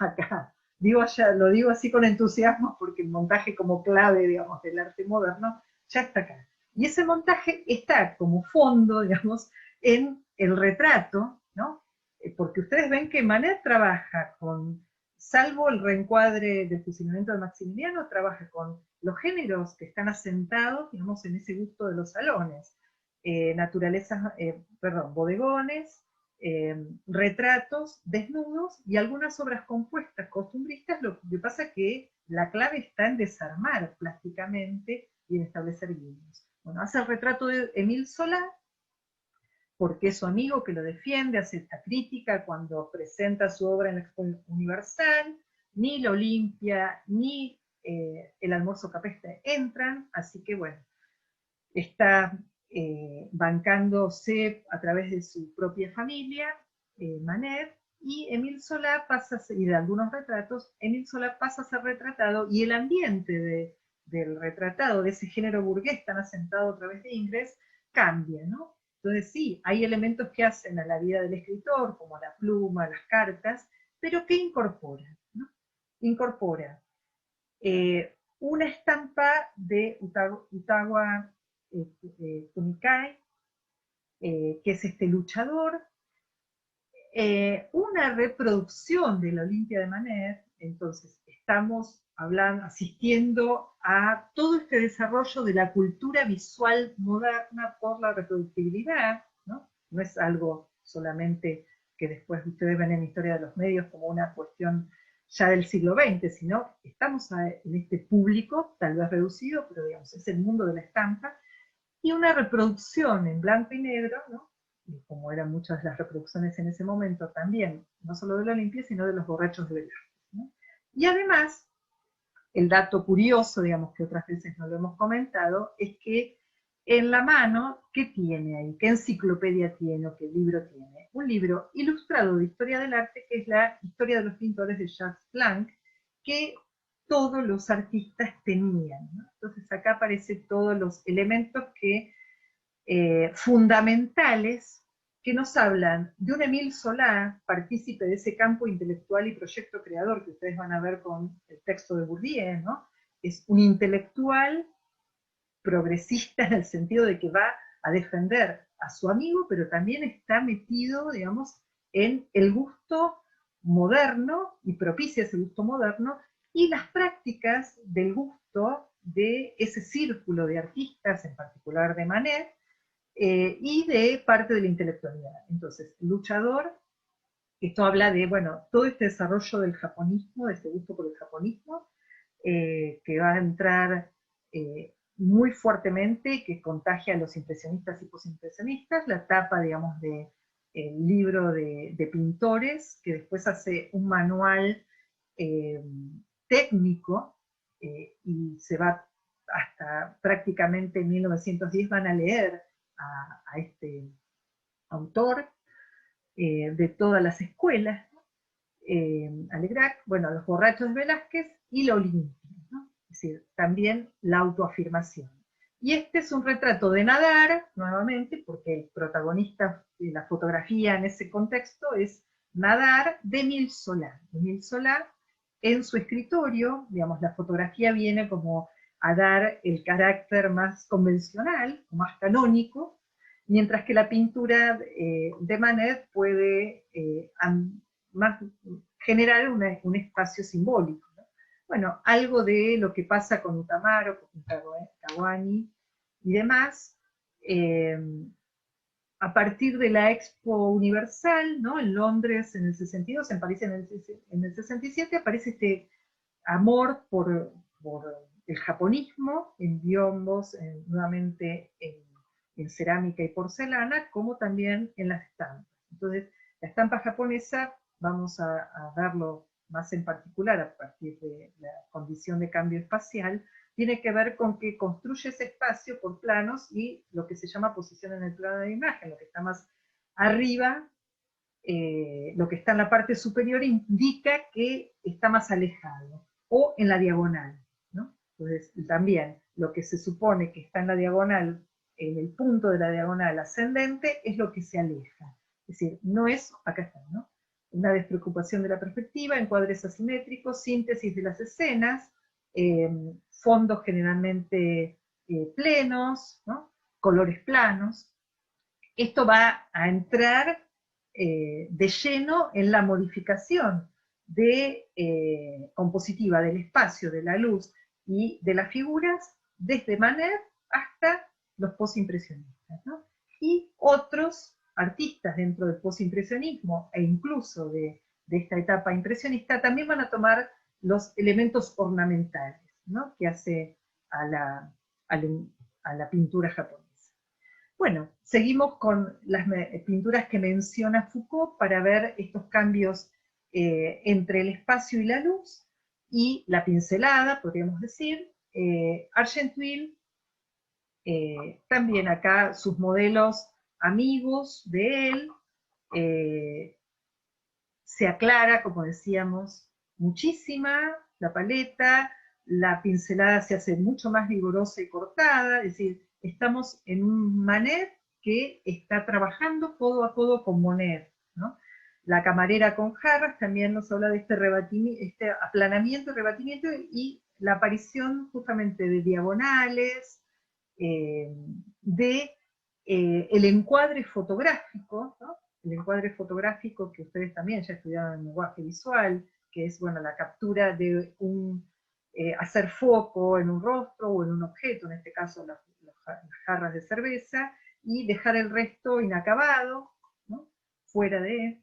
acá. Lo digo así con entusiasmo porque el montaje como clave, digamos, del arte moderno ya está acá. Y ese montaje está como fondo, digamos, en el retrato, ¿no? Porque ustedes ven que Manet trabaja con, salvo el reencuadre del fusilamiento de Maximiliano, trabaja con los géneros que están asentados, digamos, en ese gusto de los salones. Bodegones, retratos, desnudos y algunas obras compuestas, costumbristas. Lo que pasa es que la clave está en desarmar plásticamente y en establecer guiños. Bueno, hace el retrato de Émile Zola, porque es su amigo que lo defiende, hace esta crítica cuando presenta su obra en la Expo Universal. Ni la Olimpia, ni el almuerzo capestre entran, así que bueno, está bancándose a través de su propia familia, Manet, y Émile Zola pasa, y de algunos retratos, Émile Zola pasa a ser retratado, y el ambiente del retratado, de ese género burgués tan asentado a través de Ingres, cambia, ¿no? Entonces sí, hay elementos que hacen a la vida del escritor, como la pluma, las cartas, pero ¿qué incorpora? ¿No? Incorpora una estampa de Utawa Kunikai, que es este luchador, una reproducción de la Olimpia de Manet. Entonces estamos asistiendo a todo este desarrollo de la cultura visual moderna por la reproductibilidad, ¿no? No es algo solamente que después ustedes ven en Historia de los Medios como una cuestión ya del siglo XX, sino estamos en este público, tal vez reducido, pero digamos, es el mundo de la estampa, y una reproducción en blanco y negro, ¿no?, y como eran muchas de las reproducciones en ese momento también, no solo de la Olimpia, sino de los borrachos de Velázquez, ¿no? Y además, el dato curioso, digamos, que otras veces no lo hemos comentado, es que en la mano, ¿qué tiene ahí? ¿Qué enciclopedia tiene o qué libro tiene? Un libro ilustrado de historia del arte, que es la Historia de los pintores de Jacques Blanc, que todos los artistas tenían, ¿no? Entonces acá aparecen todos los elementos fundamentales que nos hablan de un Émile Zola, partícipe de ese campo intelectual y proyecto creador que ustedes van a ver con el texto de Bourdieu, ¿no? Es un intelectual progresista en el sentido de que va a defender a su amigo, pero también está metido, digamos, en el gusto moderno y propicia ese gusto moderno y las prácticas del gusto de ese círculo de artistas, en particular de Manet, y de parte de la intelectualidad. Entonces, luchador, esto habla de, bueno, todo este desarrollo del japonismo, de este gusto por el japonismo, que va a entrar muy fuertemente, que contagia a los impresionistas y posimpresionistas, la tapa, digamos, de el libro de pintores, que después hace un manual técnico, y se va hasta prácticamente 1910, van a leer a este autor de todas las escuelas, Alegrac, bueno, los borrachos de Velázquez y la Olimpia, ¿no? Es decir, también la autoafirmación. Y este es un retrato de Nadar, nuevamente, porque el protagonista de la fotografía en ese contexto es Nadar de Émile Zola. Émile Zola, en su escritorio, digamos, la fotografía viene como a dar el carácter más convencional, más canónico, mientras que la pintura de Manet puede más generar un espacio simbólico, ¿no? Bueno, algo de lo que pasa con Utamaro, con Kawani y demás, a partir de la Expo Universal, ¿no?, en Londres en el 62, en París en el 67, aparece este amor por el japonismo en biombos, nuevamente en cerámica y porcelana, como también en las estampas. Entonces, la estampa japonesa, vamos a verlo más en particular a partir de la condición de cambio espacial, tiene que ver con que construye ese espacio por planos y lo que se llama posición en el plano de imagen, lo que está más arriba, lo que está en la parte superior indica que está más alejado, o en la diagonal, ¿no? Entonces, también lo que se supone que está en la diagonal, en el punto de la diagonal ascendente, es lo que se aleja. Es decir, no es, acá está, ¿no? Una despreocupación de la perspectiva, encuadres asimétricos, síntesis de las escenas, fondos generalmente plenos, ¿no? Colores planos. Esto va a entrar de lleno en la modificación compositiva del espacio, de la luz y de las figuras, desde Manet hasta los postimpresionistas, ¿no? Y otros artistas dentro del postimpresionismo e incluso de esta etapa impresionista también van a tomar los elementos ornamentales, ¿no? Que hace a la pintura japonesa. Bueno, seguimos con las pinturas que menciona Foucault para ver estos cambios entre el espacio y la luz y la pincelada, podríamos decir. Argenteuil, también acá sus modelos amigos de él, se aclara, como decíamos, muchísima la paleta, la pincelada se hace mucho más vigorosa y cortada, es decir, estamos en un Manet que está trabajando codo a codo con Monet, ¿no? La camarera con jarras también nos habla de este aplanamiento y rebatimiento y la aparición justamente de diagonales, el encuadre fotográfico, ¿no? El encuadre fotográfico que ustedes también ya estudiaron en lenguaje visual, que es, bueno, la captura de hacer foco en un rostro o en un objeto, en este caso las jarras de cerveza, y dejar el resto inacabado, ¿no? Fuera de...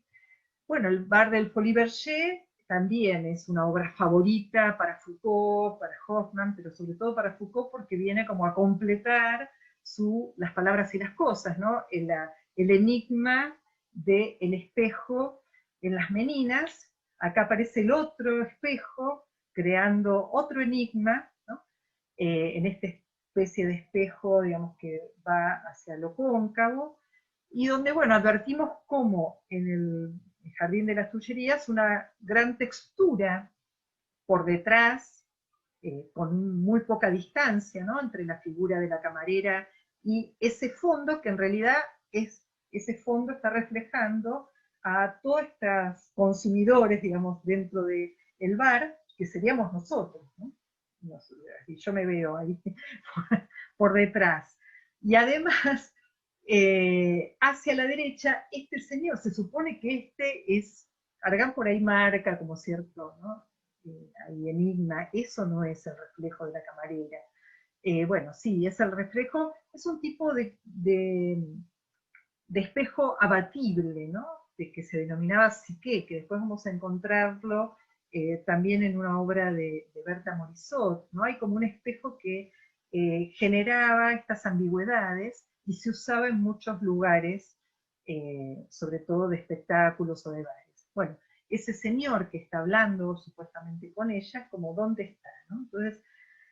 Bueno, el bar del Folies Bergère también es una obra favorita para Foucault, para Hoffmann, pero sobre todo para Foucault porque viene como a completar las palabras y las cosas, ¿no? El enigma del espejo en las meninas. Acá aparece el otro espejo, creando otro enigma, ¿no? En esta especie de espejo, digamos, que va hacia lo cóncavo, y donde, bueno, advertimos cómo en el Jardín de las Tullerías una gran textura por detrás, con muy poca distancia, ¿no? Entre la figura de la camarera y ese fondo, que en realidad ese fondo está reflejando a todos estos consumidores, digamos, dentro del bar, que seríamos nosotros, ¿no? Y yo me veo ahí por detrás. Y además, hacia la derecha, este señor, se supone que este es, Argan por ahí marca como cierto, ¿no? Hay enigma, eso no es el reflejo de la camarera. Bueno, sí, es el reflejo, es un tipo de espejo abatible, ¿no? De que se denominaba psique, que después vamos a encontrarlo también en una obra de Berta Morisot, ¿no? Hay como un espejo que generaba estas ambigüedades y se usaba en muchos lugares, sobre todo de espectáculos o de bares. Bueno, ese señor que está hablando supuestamente con ella, como ¿dónde está? ¿No? Entonces,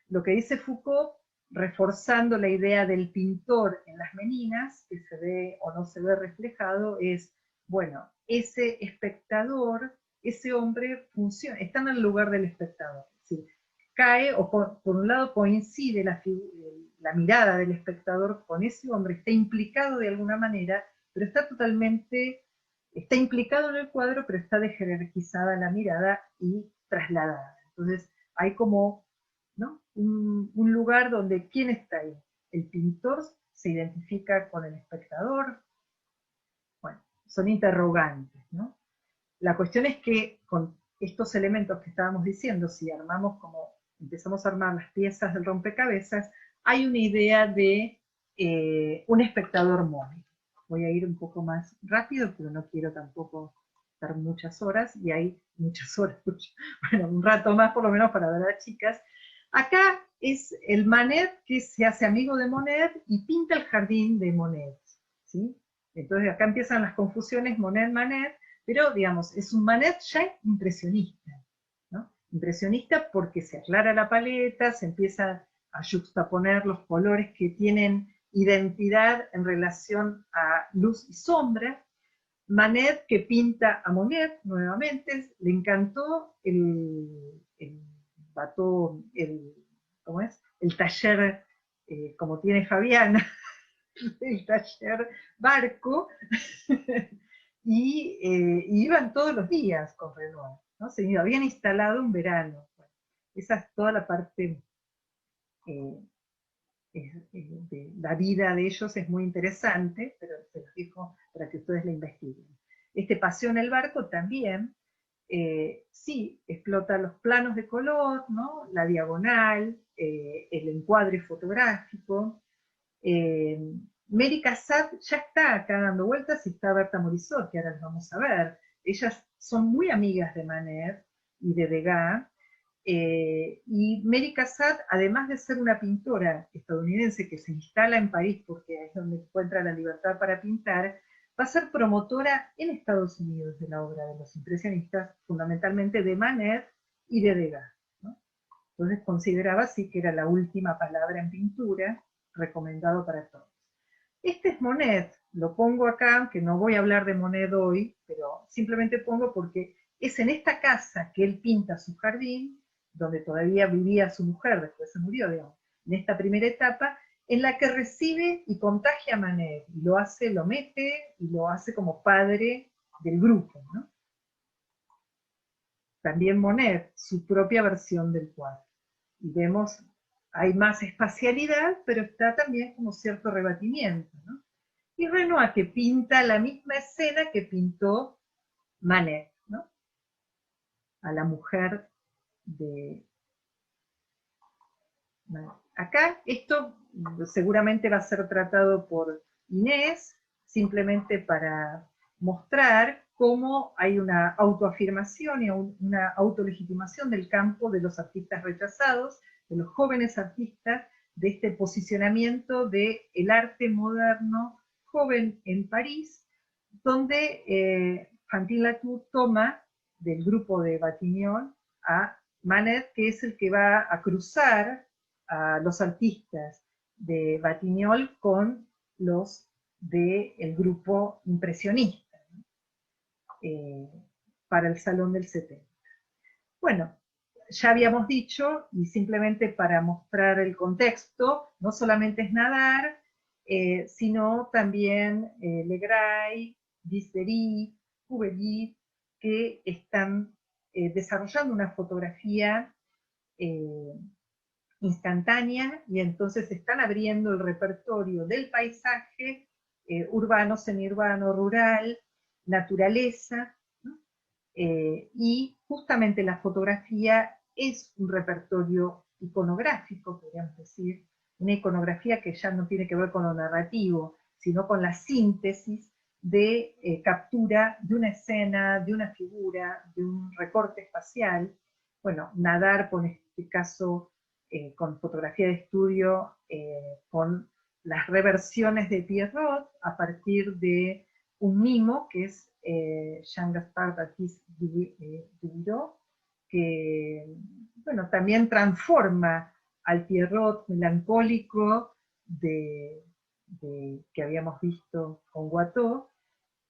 lo que dice Foucault, reforzando la idea del pintor en las meninas, que se ve o no se ve reflejado, es, bueno, ese espectador, ese hombre funciona, está en el lugar del espectador. Es decir, cae, o por un lado coincide la mirada del espectador con ese hombre, está implicado de alguna manera, pero está implicado en el cuadro, pero está dejerarquizada la mirada y trasladada. Entonces, hay como, ¿no? Un lugar donde, ¿quién está ahí? El pintor se identifica con el espectador. Bueno, son interrogantes, ¿no? La cuestión es que con estos elementos que estábamos diciendo, si empezamos a armar las piezas del rompecabezas, hay una idea de un espectador móvil. Voy a ir un poco más rápido, pero no quiero tampoco estar muchas horas, y hay muchas horas, bueno, un rato más por lo menos para ver a las chicas. Acá es el Manet que se hace amigo de Monet y pinta el jardín de Monet, ¿sí? Entonces acá empiezan las confusiones Monet-Manet, pero digamos, es un Manet ya impresionista, impresionista porque se aclara la paleta, se empieza a yuxtaponer los colores que tienen identidad en relación a luz y sombra. Manet, que pinta a Monet nuevamente, le encantó el bateau, ¿cómo es? El taller, como tiene Fabiana, el taller barco, y iban todos los días con Renoir, ¿no? Se habían instalado un verano. Bueno, esa es toda la parte de la vida de ellos, es muy interesante, pero se los dejo para que ustedes la investiguen. Este paseo en el barco también, sí, explota los planos de color, ¿no? La diagonal, el encuadre fotográfico. Mary Cassatt ya está acá dando vueltas y está Berta Morisot, que ahora las vamos a ver. Ellas son muy amigas de Manet y de Degas, y Mary Cassatt, además de ser una pintora estadounidense que se instala en París porque es donde encuentra la libertad para pintar, va a ser promotora en Estados Unidos de la obra de los impresionistas, fundamentalmente de Manet y de Degas, ¿no? Entonces consideraba así que era la última palabra en pintura, recomendado para todos. Este es Monet, lo pongo acá, aunque no voy a hablar de Monet hoy, pero simplemente pongo porque es en esta casa que él pinta su jardín, donde todavía vivía su mujer, después se murió, digamos, en esta primera etapa, en la que recibe y contagia a Manet, y lo hace, lo mete, y lo hace como padre del grupo, ¿no? También Monet, su propia versión del cuadro. Y vemos, hay más espacialidad, pero está también como cierto rebatimiento, ¿no? Y Renoir, que pinta la misma escena que pintó Manet, ¿no? A la mujer de... Acá esto seguramente va a ser tratado por Inés, simplemente para mostrar cómo hay una autoafirmación y una autolegitimación del campo de los artistas rechazados, de los jóvenes artistas, de este posicionamiento del arte moderno joven en París, donde Fantin-Latour toma del grupo de Batignolles a Manet, que es el que va a cruzar a los artistas de Batignolles con los del grupo impresionista, ¿no? Para el Salón del 70. Bueno, ya habíamos dicho, y simplemente para mostrar el contexto, no solamente es nadar, sino también Legray, Disdery, Cuvelly, que están desarrollando una fotografía instantánea, y entonces están abriendo el repertorio del paisaje urbano, semiurbano, rural, naturaleza, ¿no? Y justamente la fotografía es un repertorio iconográfico, podríamos decir, una iconografía que ya no tiene que ver con lo narrativo, sino con la síntesis de captura de una escena, de una figura, de un recorte espacial. Bueno, nadar, por este caso, con fotografía de estudio, con las reversiones de Pierrot a partir de un mimo que es Jean-Gaspard Baptiste Dubiraud, que bueno, también transforma al Pierrot melancólico que habíamos visto con Watteau,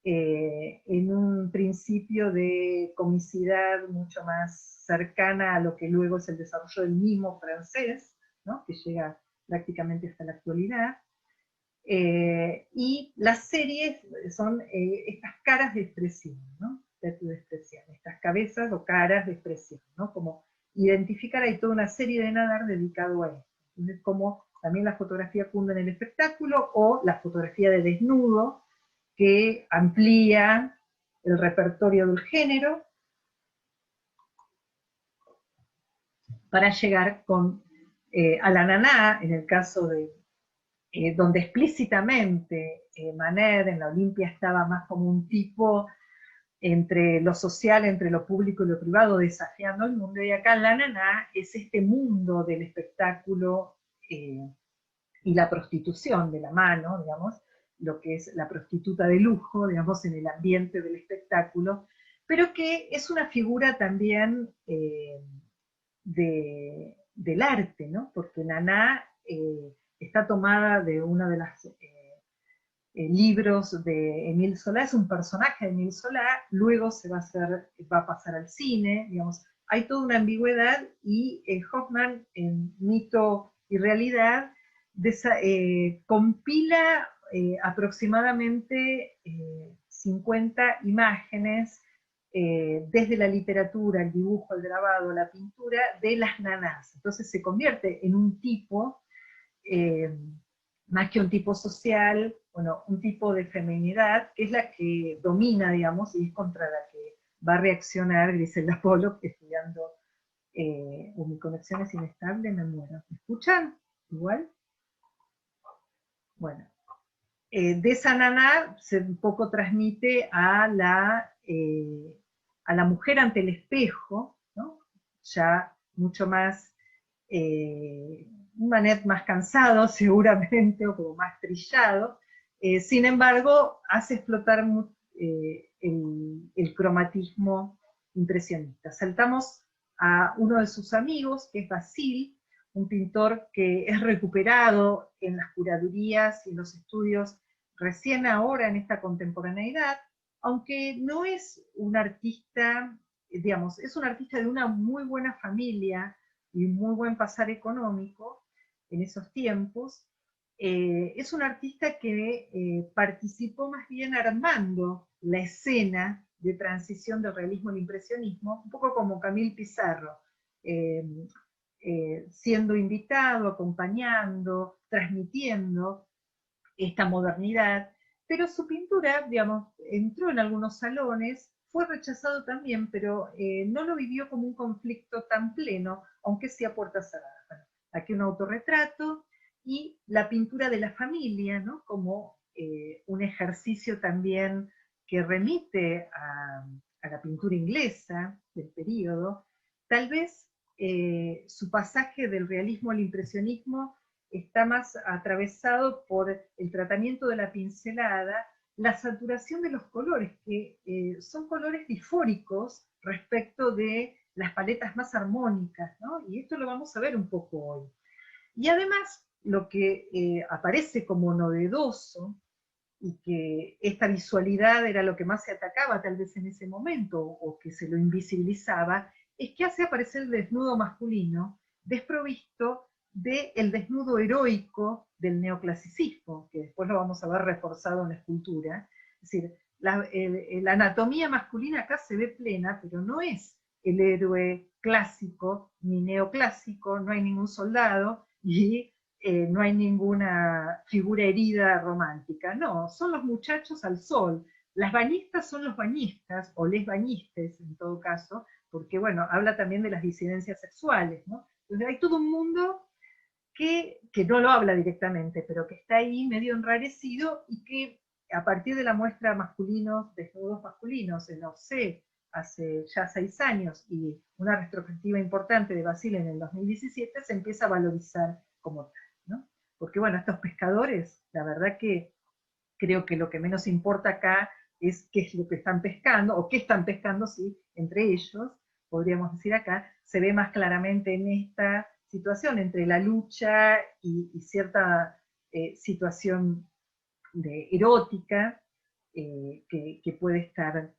en un principio de comicidad mucho más cercana a lo que luego es el desarrollo del mimo francés, ¿no? Que llega prácticamente hasta la actualidad. Y las series son estas caras de expresión, ¿no? De expresión, estas cabezas o caras de expresión, ¿no? Como identificar, hay toda una serie de nadar dedicado a esto. Entonces, como también la fotografía cunde en el espectáculo, o la fotografía de desnudo, que amplía el repertorio del género para llegar a la naná, en el caso de donde explícitamente Manet en la Olimpia estaba más como un tipo entre lo social, entre lo público y lo privado, desafiando el mundo, y acá la naná es este mundo del espectáculo y la prostitución de la mano, digamos, lo que es la prostituta de lujo, digamos, en el ambiente del espectáculo, pero que es una figura también del arte, ¿no? Porque Naná está tomada de uno de los libros de Émile Zola, es un personaje de Émile Zola, luego va a pasar al cine, digamos, hay toda una ambigüedad, y Hoffman, en Mito y Realidad, compila aproximadamente 50 imágenes, desde la literatura, el dibujo, el grabado, la pintura, de las nanás. Entonces se convierte en un tipo, eh, más que un tipo social, bueno, un tipo de feminidad, que es la que domina, digamos, y es contra la que va a reaccionar Griselda Pollock, estudiando. Mi conexión es inestable, me muero. ¿Me escuchan? ¿Igual? Bueno. De esa naná se un poco transmite a la mujer ante el espejo, ¿no? Ya mucho más, un Manet más cansado seguramente, o como más trillado. Sin embargo, hace explotar el cromatismo impresionista. Saltamos a uno de sus amigos, que es Basile, un pintor que es recuperado en las curadurías y en los estudios recién ahora en esta contemporaneidad, aunque no es un artista, digamos, es un artista de una muy buena familia y un muy buen pasar económico en esos tiempos. Es un artista que participó más bien armando la escena de transición del realismo al impresionismo, un poco como Camille Pissarro, eh, siendo invitado, acompañando, transmitiendo esta modernidad, pero su pintura, digamos, entró en algunos salones, fue rechazado también, pero no lo vivió como un conflicto tan pleno, aunque sí a puertas cerradas. Bueno, aquí un autorretrato y la pintura de la familia, ¿no? Como un ejercicio también que remite a la pintura inglesa del periodo. Tal vez su pasaje del realismo al impresionismo está más atravesado por el tratamiento de la pincelada, la saturación de los colores, que son colores disfóricos respecto de las paletas más armónicas, ¿no? Y esto lo vamos a ver un poco hoy. Y además, lo que aparece como novedoso, y que esta visualidad era lo que más se atacaba tal vez en ese momento, o que se lo invisibilizaba, es que hace aparecer el desnudo masculino desprovisto del desnudo heroico del neoclasicismo, que después lo vamos a ver reforzado en la escultura. Es decir, la anatomía masculina acá se ve plena, pero no es el héroe clásico ni neoclásico, no hay ningún soldado, y no hay ninguna figura herida romántica, no, son los muchachos al sol. Las bañistas son los bañistas, o les bañistes en todo caso, porque bueno, habla también de las disidencias sexuales, ¿no? Entonces hay todo un mundo que no lo habla directamente, pero que está ahí medio enrarecido, y que a partir de la muestra masculinos, desnudos masculinos en la OCE hace ya 6 años, y una retrospectiva importante de Basile en el 2017, se empieza a valorizar como tal, ¿no? Porque bueno, estos pescadores, la verdad que creo que lo que menos importa acá es qué es lo que están pescando, o qué están pescando, sí, entre ellos, podríamos decir acá, se ve más claramente en esta situación entre la lucha y cierta situación erótica, que puede estar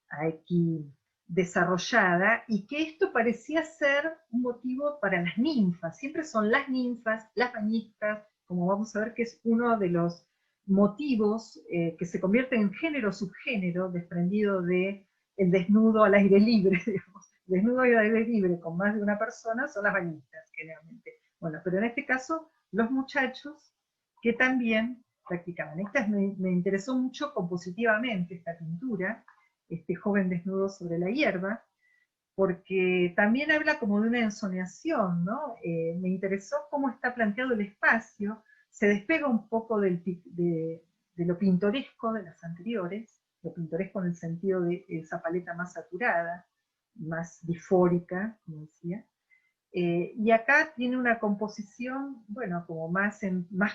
aquí desarrollada, y que esto parecía ser un motivo para las ninfas. Siempre son las ninfas, las bañistas, como vamos a ver, que es uno de los motivos que se convierten en género subgénero, desprendido de el desnudo al aire libre, digamos. Desnudo al aire libre con más de una persona son las bañistas, generalmente. Bueno, pero en este caso, los muchachos que también practicaban. Me interesó mucho compositivamente esta pintura, este joven desnudo sobre la hierba, porque también habla como de una ensoñación, ¿no? Me interesó cómo está planteado el espacio, se despega un poco de lo pintoresco de las anteriores, lo pintoresco en el sentido de esa paleta más saturada, más disfórica, como decía, y acá tiene una composición, bueno, como más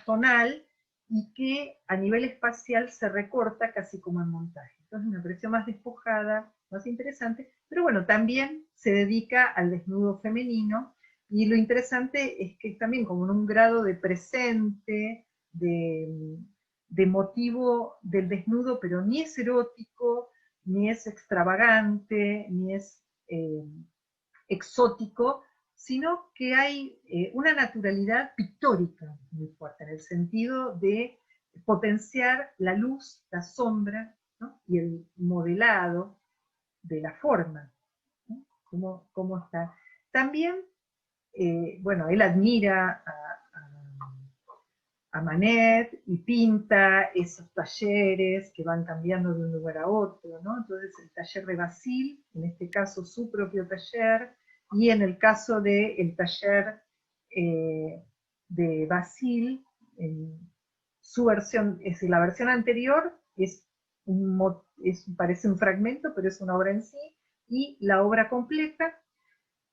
tonal, y que a nivel espacial se recorta casi como en montaje. Entonces me pareció más despojada, más interesante, pero bueno, también se dedica al desnudo femenino, y lo interesante es que también como en un grado de presente, de motivo del desnudo, pero ni es erótico, ni es extravagante, ni es exótico, sino que hay una naturalidad pictórica muy fuerte, en el sentido de potenciar la luz, la sombra, ¿no? Y el modelado de la forma, ¿no? ¿Cómo está? También, bueno, él admira a Manet y pinta esos talleres que van cambiando de un lugar a otro, ¿no? Entonces el taller de Basile, en este caso su propio taller, y en el caso del taller de Basile, su versión, es decir, la versión anterior parece un fragmento, pero es una obra en sí, y la obra completa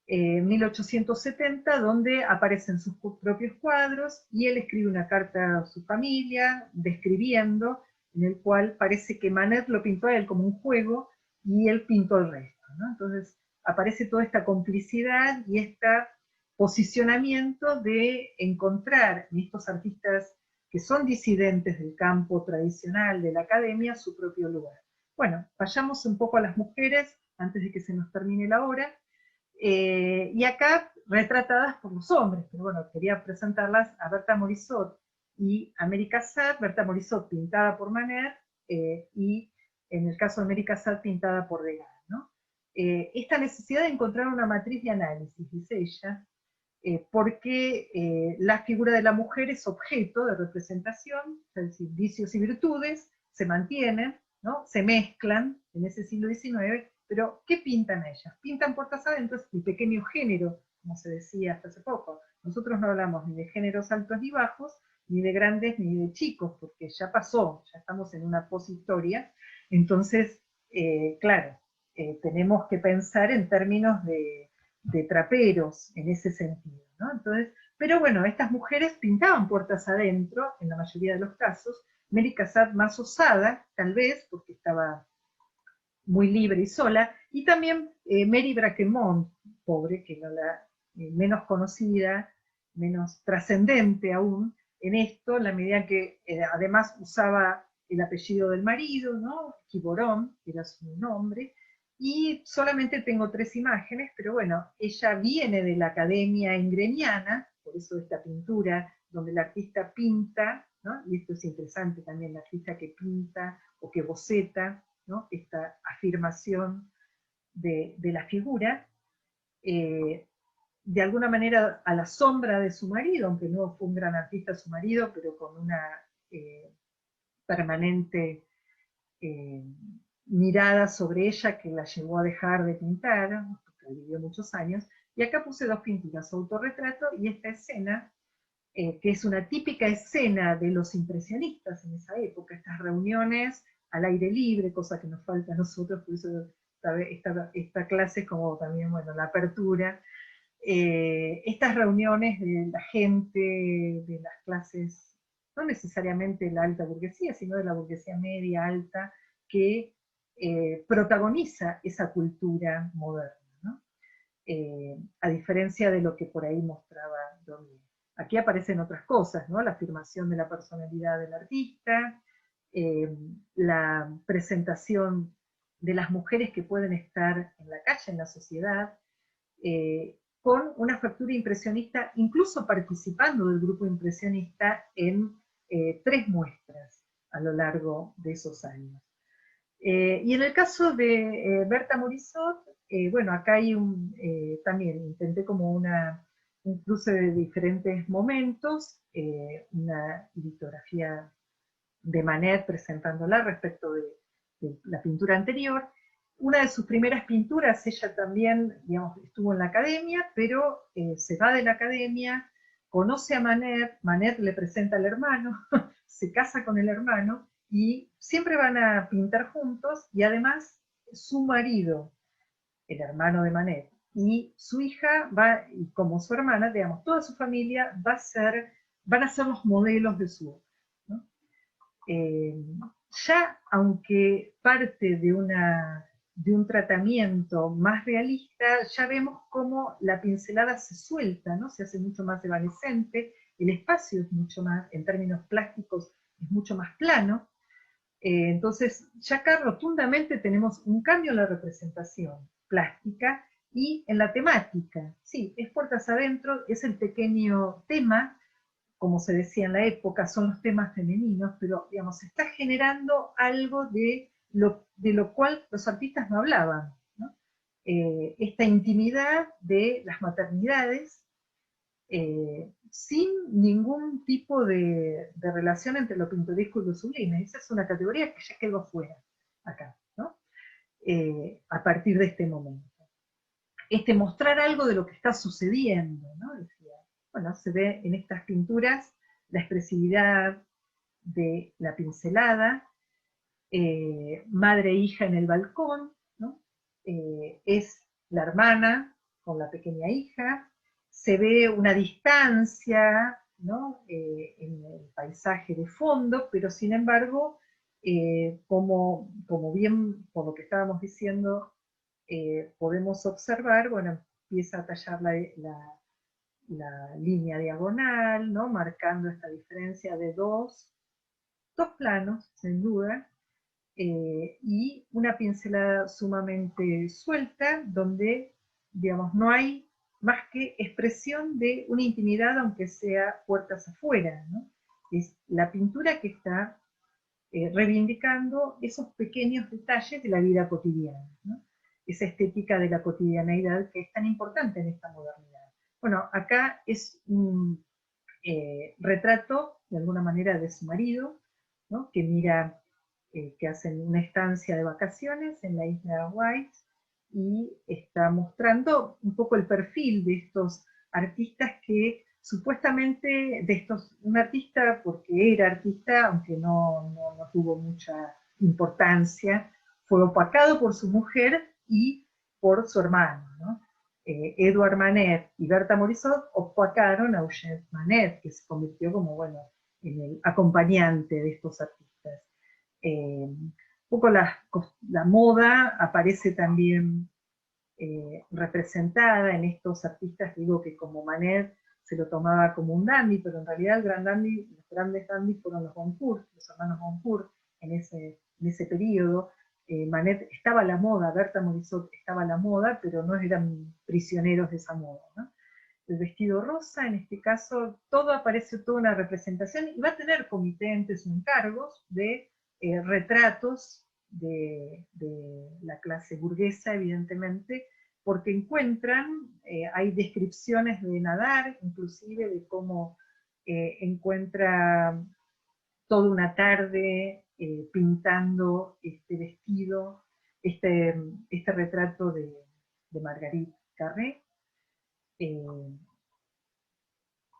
1870, donde aparecen sus propios cuadros y él escribe una carta a su familia describiendo, en el cual parece que Manet lo pintó a él como un juego y él pintó el resto, ¿no? Entonces aparece toda esta complicidad y este posicionamiento de encontrar en estos artistas que son disidentes del campo tradicional de la academia su propio lugar. Bueno, vayamos un poco a las mujeres antes de que se nos termine la hora. Y acá retratadas por los hombres, pero bueno, quería presentarlas a Berta Morisot y a Mary Cassatt. Berta Morisot pintada por Manet y en el caso de Mary Cassatt pintada por Degas, ¿no? Esta necesidad de encontrar una matriz de análisis, dice ella, porque la figura de la mujer es objeto de representación, es decir, vicios y virtudes se mantienen, ¿no? Se mezclan en ese siglo XIX, pero ¿qué pintan ellas? Pintan puertas adentro, el pequeño género, como se decía hasta hace poco. Nosotros no hablamos ni de géneros altos ni bajos, ni de grandes ni de chicos, porque ya pasó, ya estamos en una poshistoria. Entonces, claro, tenemos que pensar en términos de traperos en ese sentido, ¿no? Entonces, pero bueno, estas mujeres pintaban puertas adentro, en la mayoría de los casos. Mary Cassatt más osada, tal vez, porque estaba muy libre y sola, y también Mary Braquemont, pobre, que no la menos conocida, menos trascendente aún en esto, en la medida que además usaba el apellido del marido, ¿no? Quiborón, que era su nombre, y solamente tengo 3 imágenes, pero bueno, ella viene de la academia ingreniana, por eso esta pintura, donde el artista pinta, ¿no? Y esto es interesante también, el artista que pinta o que boceta, ¿no? Esta afirmación de la figura, de alguna manera a la sombra de su marido, aunque no fue un gran artista su marido, pero con una permanente mirada sobre ella que la llevó a dejar de pintar, porque vivió muchos años. Y acá puse 2 pinturas, su autorretrato y esta escena, que es una típica escena de los impresionistas en esa época, estas reuniones al aire libre, cosa que nos falta a nosotros, por eso esta clase es como también, bueno, la apertura. Estas reuniones de la gente, de las clases, no necesariamente la alta burguesía, sino de la burguesía media, alta, que protagoniza esa cultura moderna, ¿no? A diferencia de lo que por ahí mostraba Domínguez. Aquí aparecen otras cosas, ¿no? La afirmación de la personalidad del artista, la presentación de las mujeres que pueden estar en la calle, en la sociedad, con una factura impresionista, incluso participando del grupo impresionista en 3 muestras a lo largo de esos años. Y en el caso de Berta Morisot, bueno, acá hay también intenté como un cruce de diferentes momentos, una litografía de Manet presentándola respecto de la pintura anterior. Una de sus primeras pinturas, ella también, digamos, estuvo en la academia, pero se va de la academia, conoce a Manet, Manet le presenta al hermano, se casa con el hermano, y siempre van a pintar juntos, y además su marido, el hermano de Manet, y su hija va, y como su hermana, digamos, toda su familia van a ser los modelos de su obra, ¿no? Ya aunque parte de un tratamiento más realista, ya vemos cómo la pincelada se suelta, ¿no? Se hace mucho más evanescente, el espacio es mucho más, en términos plásticos, es mucho más plano. Entonces, ya acá rotundamente tenemos un cambio en la representación plástica y en la temática. Sí, es puertas adentro, es el pequeño tema, como se decía en la época, son los temas femeninos, pero digamos, se está generando algo de lo cual los artistas no hablaban, ¿no? Esta intimidad de las maternidades, sin ningún tipo de relación entre lo pintoresco y lo sublime. Esa es una categoría que ya quedó fuera acá, ¿no? A partir de este momento. Mostrar algo de lo que está sucediendo, ¿no? Decía, bueno, se ve en estas pinturas la expresividad de la pincelada, madre e hija en el balcón, ¿no? Es la hermana con la pequeña hija, se ve una distancia, ¿no? En el paisaje de fondo, pero sin embargo, como bien por lo que estábamos diciendo, podemos observar, bueno, empieza a tallar la línea diagonal, ¿no? Marcando esta diferencia de dos planos, sin duda, y una pincelada sumamente suelta, donde, digamos, no hay más que expresión de una intimidad, aunque sea puertas afuera, ¿no? Es la pintura que está reivindicando esos pequeños detalles de la vida cotidiana, ¿no? Esa estética de la cotidianeidad que es tan importante en esta modernidad. Bueno, acá es un retrato, de alguna manera, de su marido, ¿no? Que mira, que hacen una estancia de vacaciones en la isla White, y está mostrando un poco el perfil de estos artistas que supuestamente, un artista porque era artista, aunque no tuvo mucha importancia, fue opacado por su mujer y por su hermano, ¿no? Edouard Manet y Berta Morisot opacaron a Eugène Manet, que se convirtió como, bueno, en el acompañante de estos artistas. Un poco la moda aparece también representada en estos artistas, digo que como Manet se lo tomaba como un dandy, pero en realidad los grandes dandys fueron los Goncourt, los hermanos Goncourt, en ese periodo. Manet estaba a la moda, Berta Morisot estaba a la moda, pero no eran prisioneros de esa moda, ¿no? El vestido rosa, en este caso, todo aparece, toda una representación, y va a tener comitentes o encargos de retratos de la clase burguesa, evidentemente, porque encuentran, hay descripciones de Nadar, inclusive de cómo encuentra toda una tarde pintando este vestido, este retrato de Marguerite Carré, eh,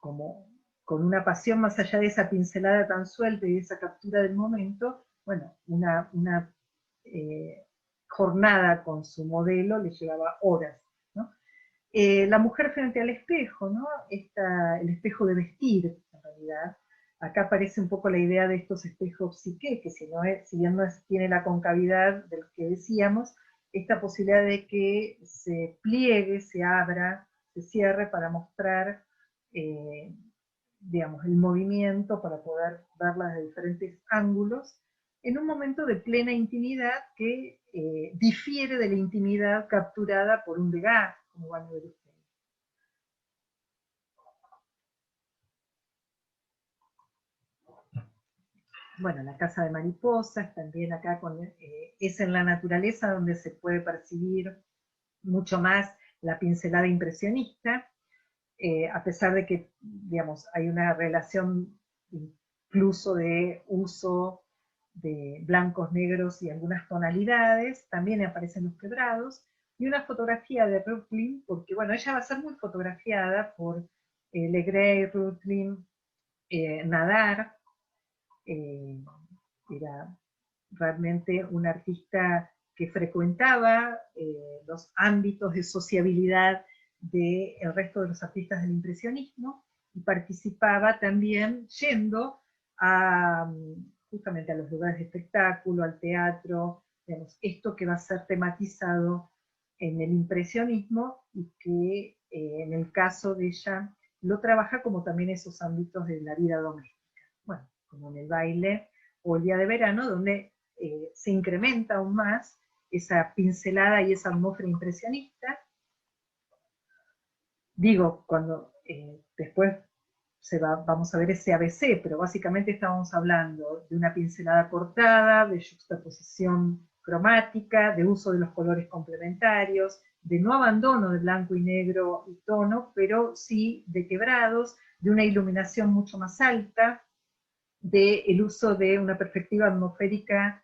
como con una pasión más allá de esa pincelada tan suelta y de esa captura del momento, bueno, una jornada con su modelo le llevaba horas, ¿no? La mujer frente al espejo, ¿no? El espejo de vestir, en realidad. Acá aparece un poco la idea de estos espejos psique, que si bien tiene la concavidad de los que decíamos, esta posibilidad de que se pliegue, se abra, se cierre para mostrar, eh, digamos, el movimiento, para poder verla de diferentes ángulos, en un momento de plena intimidad que difiere de la intimidad capturada por un Degas, como van a ver ustedes. Bueno, la casa de mariposas, también acá es en la naturaleza donde se puede percibir mucho más la pincelada impresionista, a pesar de que, digamos, hay una relación incluso de uso de blancos, negros y algunas tonalidades, también aparecen los quebrados, y una fotografía de Reuchlin, porque bueno, ella va a ser muy fotografiada por Legray, Reuchlin, Nadar, eh, era realmente un artista que frecuentaba los ámbitos de sociabilidad del resto de los artistas del impresionismo, y participaba también yendo a justamente a los lugares de espectáculo, al teatro, digamos, esto que va a ser tematizado en el impresionismo y que en el caso de ella lo trabaja como también esos ámbitos de la vida doméstica. Bueno, como en el baile o el día de verano, donde se incrementa aún más esa pincelada y esa atmósfera impresionista. Digo, cuando después vamos a ver ese ABC, pero básicamente estábamos hablando de una pincelada cortada, de juxtaposición cromática, de uso de los colores complementarios, de no abandono de blanco y negro y tono, pero sí de quebrados, de una iluminación mucho más alta, del uso de una perspectiva atmosférica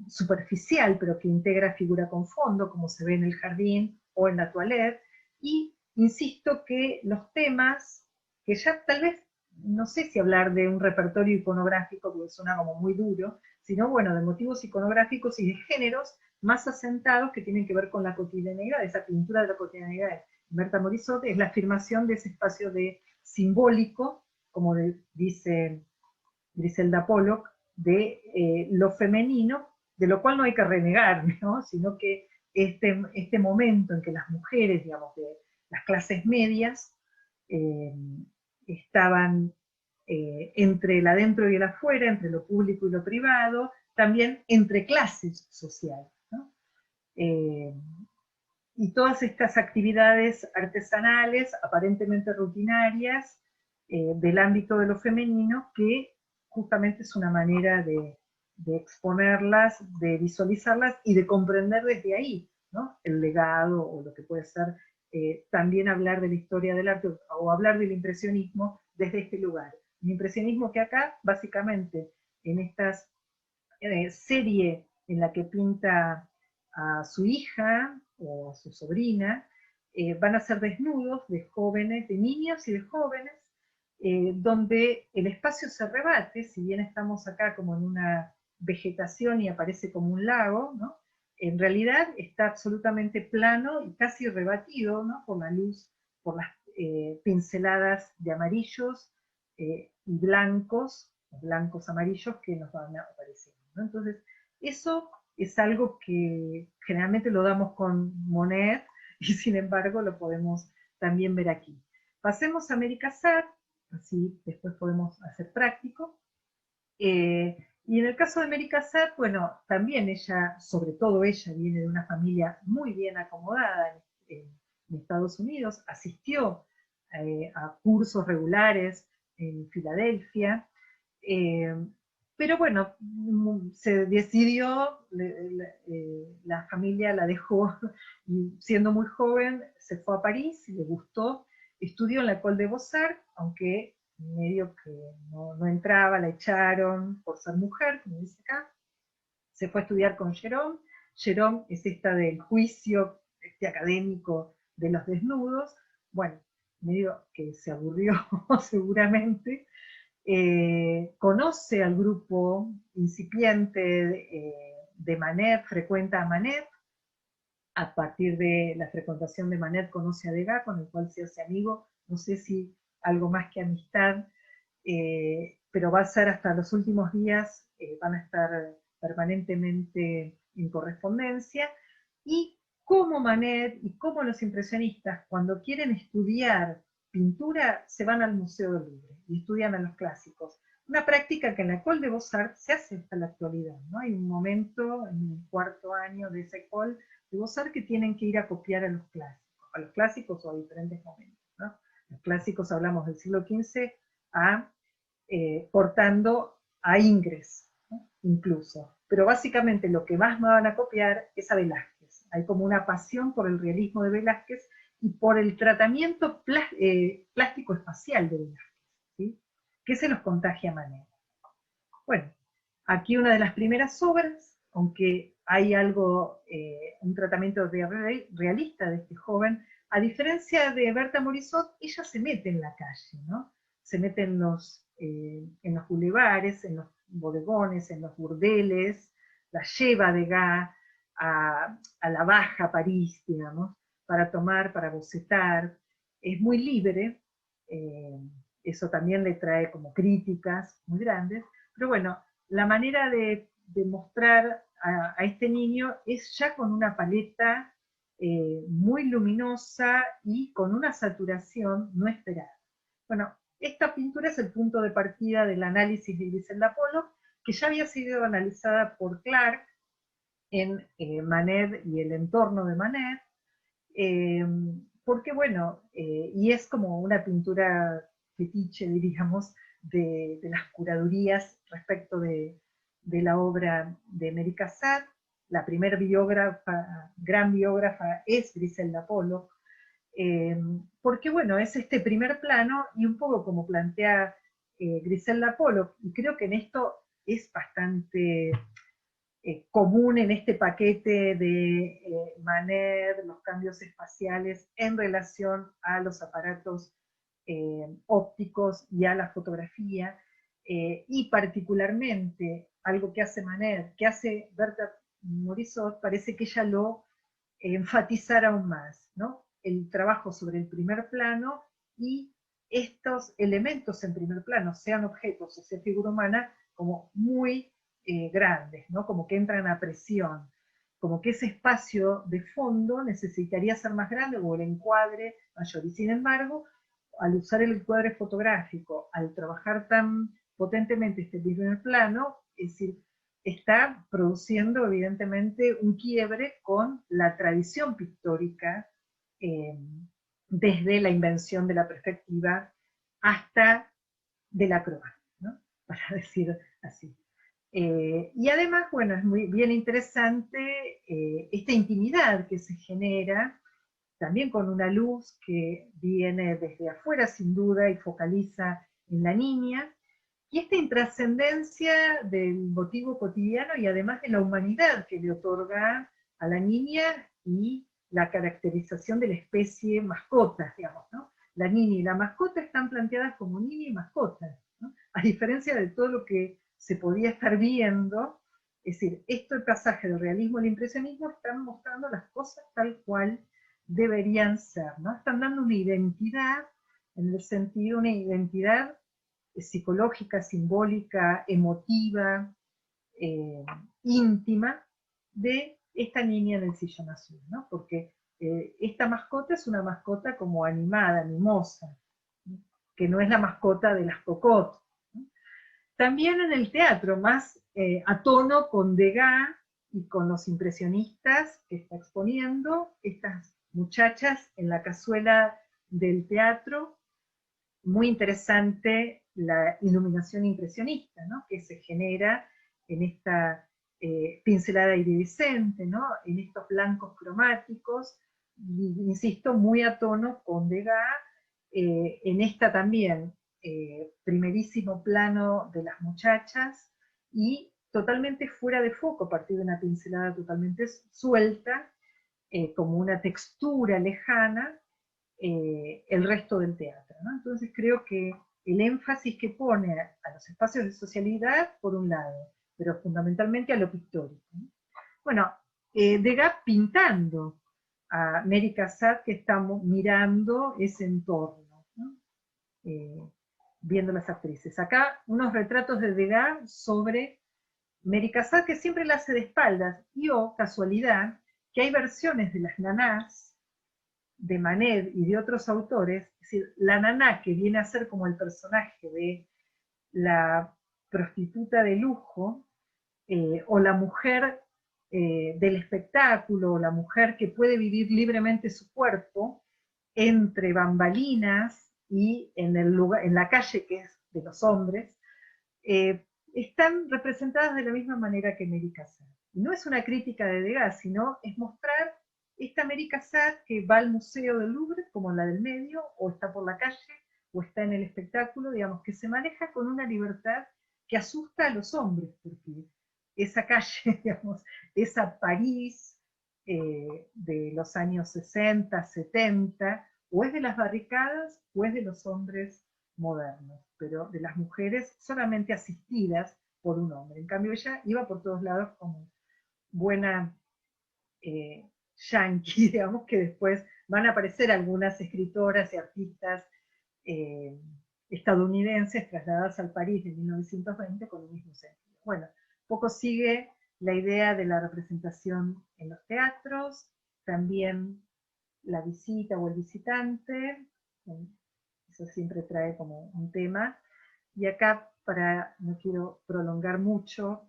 superficial, pero que integra figura con fondo, como se ve en el jardín o en la toilette, y insisto que los temas, que ya tal vez, no sé si hablar de un repertorio iconográfico, porque suena como muy duro, sino bueno, de motivos iconográficos y de géneros más asentados que tienen que ver con la cotidianidad, esa pintura de la cotidianidad. Berta Morisot es la afirmación de ese espacio de simbólico, como dice Griselda Pollock, de lo femenino, de lo cual no hay que renegar, ¿no? Sino que este momento en que las mujeres, digamos, de las clases medias, eh, estaban entre el adentro y el afuera, entre lo público y lo privado, también entre clases sociales, ¿no? Y todas estas actividades artesanales, aparentemente rutinarias, del ámbito de lo femenino, que justamente es una manera de exponerlas, de visualizarlas y de comprender desde ahí, ¿no? El legado o lo que puede ser también hablar de la historia del arte o hablar del impresionismo desde este lugar. El impresionismo que acá, básicamente, en esta serie en la que pinta a su hija o a su sobrina, van a ser desnudos de jóvenes, de niños y de jóvenes, donde el espacio se rebate, si bien estamos acá como en una vegetación y aparece como un lago, ¿no? En realidad está absolutamente plano y casi rebatido, ¿no? Por la luz, por las pinceladas de amarillos y blancos, blancos amarillos que nos van apareciendo, ¿no? Entonces, eso es algo que generalmente lo damos con Monet y sin embargo lo podemos también ver aquí. Pasemos a América Sad, así después podemos hacer práctico. Y en el caso de América Sad, bueno, también ella, sobre todo ella, viene de una familia muy bien acomodada en Estados Unidos, asistió a cursos regulares en Filadelfia, eh, pero bueno, se decidió, la familia la dejó, y siendo muy joven se fue a París, le gustó, estudió en la École des Beaux-Arts, aunque medio que no entraba, la echaron por ser mujer, como dice acá, se fue a estudiar con Jérôme. Jérôme es esta del juicio académico de los desnudos, bueno, medio que se aburrió seguramente, conoce al grupo incipiente de Manet, frecuenta a Manet, a partir de la frecuentación de Manet conoce a Degas, con el cual se hace amigo, no sé si algo más que amistad, pero va a ser hasta los últimos días, van a estar permanentemente en correspondencia, y como Manet y como los impresionistas, cuando quieren estudiar pintura, se van al Museo del Louvre y estudian a los clásicos. Una práctica que en la École des Beaux-Arts se hace hasta la actualidad, ¿no? Hay un momento en el cuarto año de esa école de Beaux-Arts que tienen que ir a copiar a los clásicos o a diferentes momentos, ¿no? Los clásicos hablamos del siglo XV portando a Ingres, ¿no? Incluso. Pero básicamente lo que más me van a copiar es a Velázquez. Hay como una pasión por el realismo de Velázquez y por el tratamiento plástico espacial de Velázquez, ¿sí? Que se los contagia a Manet. Bueno, aquí una de las primeras obras, aunque hay algo, un tratamiento realista de este joven, a diferencia de Berta Morisot, ella se mete en la calle, ¿no? Se mete en los bulevares, en los bodegones, en los burdeles, la lleva de Degas a la baja París, digamos, para tomar, para bocetar. Es muy libre, eso también le trae como críticas muy grandes, pero bueno, la manera de mostrar a este niño es ya con una paleta muy luminosa y con una saturación no esperada. Bueno, esta pintura es el punto de partida del análisis de Griselda Pollock, que ya había sido analizada por Clark en Manet y el entorno de Manet, eh, porque bueno, y es como una pintura fetiche, diríamos, de las curadurías respecto de la obra de Mary Cassatt. La primer biógrafa, gran biógrafa, es Griselda Pollock, porque bueno, es este primer plano y un poco como plantea Griselda Pollock, y creo que en esto es bastante común en este paquete de Manet, los cambios espaciales en relación a los aparatos ópticos y a la fotografía, y particularmente algo que hace Manet, que hace Berta Morisot, parece que ella lo enfatizar aún más, ¿no? El trabajo sobre el primer plano y estos elementos en primer plano, sean objetos o sea figura humana, como muy grandes, ¿no? Como que entran a presión, como que ese espacio de fondo necesitaría ser más grande o el encuadre mayor. Y sin embargo, al usar el encuadre fotográfico, al trabajar tan potentemente este primer plano, es decir, está produciendo evidentemente un quiebre con la tradición pictórica eh, desde la invención de la perspectiva hasta de la croa, ¿no? Para decir así. Y además, bueno, es muy bien interesante esta intimidad que se genera, también con una luz que viene desde afuera sin duda y focaliza en la niña, y esta intrascendencia del motivo cotidiano y además de la humanidad que le otorga a la niña y la caracterización de la especie mascota, digamos, ¿no? La niña y la mascota están planteadas como niña y mascota, ¿no? A diferencia de todo lo que se podía estar viendo, es decir, el pasaje del realismo al impresionismo están mostrando las cosas tal cual deberían ser, ¿no? Están dando una identidad, en el sentido, una identidad psicológica, simbólica, emotiva, eh, íntima de esta niña en el sillón azul, ¿no? Porque esta mascota es una mascota como animada, animosa, ¿no? Que no es la mascota de las cocottes, ¿no? También en el teatro, más a tono con Degas y con los impresionistas que está exponiendo, estas muchachas en la cazuela del teatro, muy interesante la iluminación impresionista, ¿no? Que se genera en esta pincelada iridiscente, ¿no? En estos blancos cromáticos, y, insisto, muy a tono con Degas, en esta también primerísimo plano de las muchachas y totalmente fuera de foco a partir de una pincelada totalmente suelta, como una textura lejana, el resto del teatro, ¿no? Entonces creo que el énfasis que pone a los espacios de socialidad, por un lado, pero fundamentalmente a lo pictórico, ¿no? Bueno, Degas pintando a Mary Cassatt, que estamos mirando ese entorno, ¿no? Viendo las actrices. Acá unos retratos de Degas sobre Mary Cassatt, que siempre la hace de espaldas, y casualidad, que hay versiones de las nanás de Manet y de otros autores, es decir, la naná que viene a ser como el personaje de la prostituta de lujo, o la mujer del espectáculo, o la mujer que puede vivir libremente su cuerpo entre bambalinas y en, el lugar, en la calle que es de los hombres, están representadas de la misma manera que Mary Cassatt. Y no es una crítica de Degas, sino es mostrar esta Mary Cassatt que va al Museo del Louvre, como la del medio, o está por la calle, o está en el espectáculo, digamos, que se maneja con una libertad que asusta a los hombres, porque esa calle, digamos, esa París de los años 60, 70, o es de las barricadas, o es de los hombres modernos, pero de las mujeres solamente asistidas por un hombre. En cambio ella iba por todos lados como buena yankee, digamos, que después van a aparecer algunas escritoras y artistas estadounidenses trasladadas al París de 1920 con el mismo sentido. Bueno, poco sigue la idea de la representación en los teatros, también la visita o el visitante, eso siempre trae como un tema. Y acá, no quiero prolongar mucho,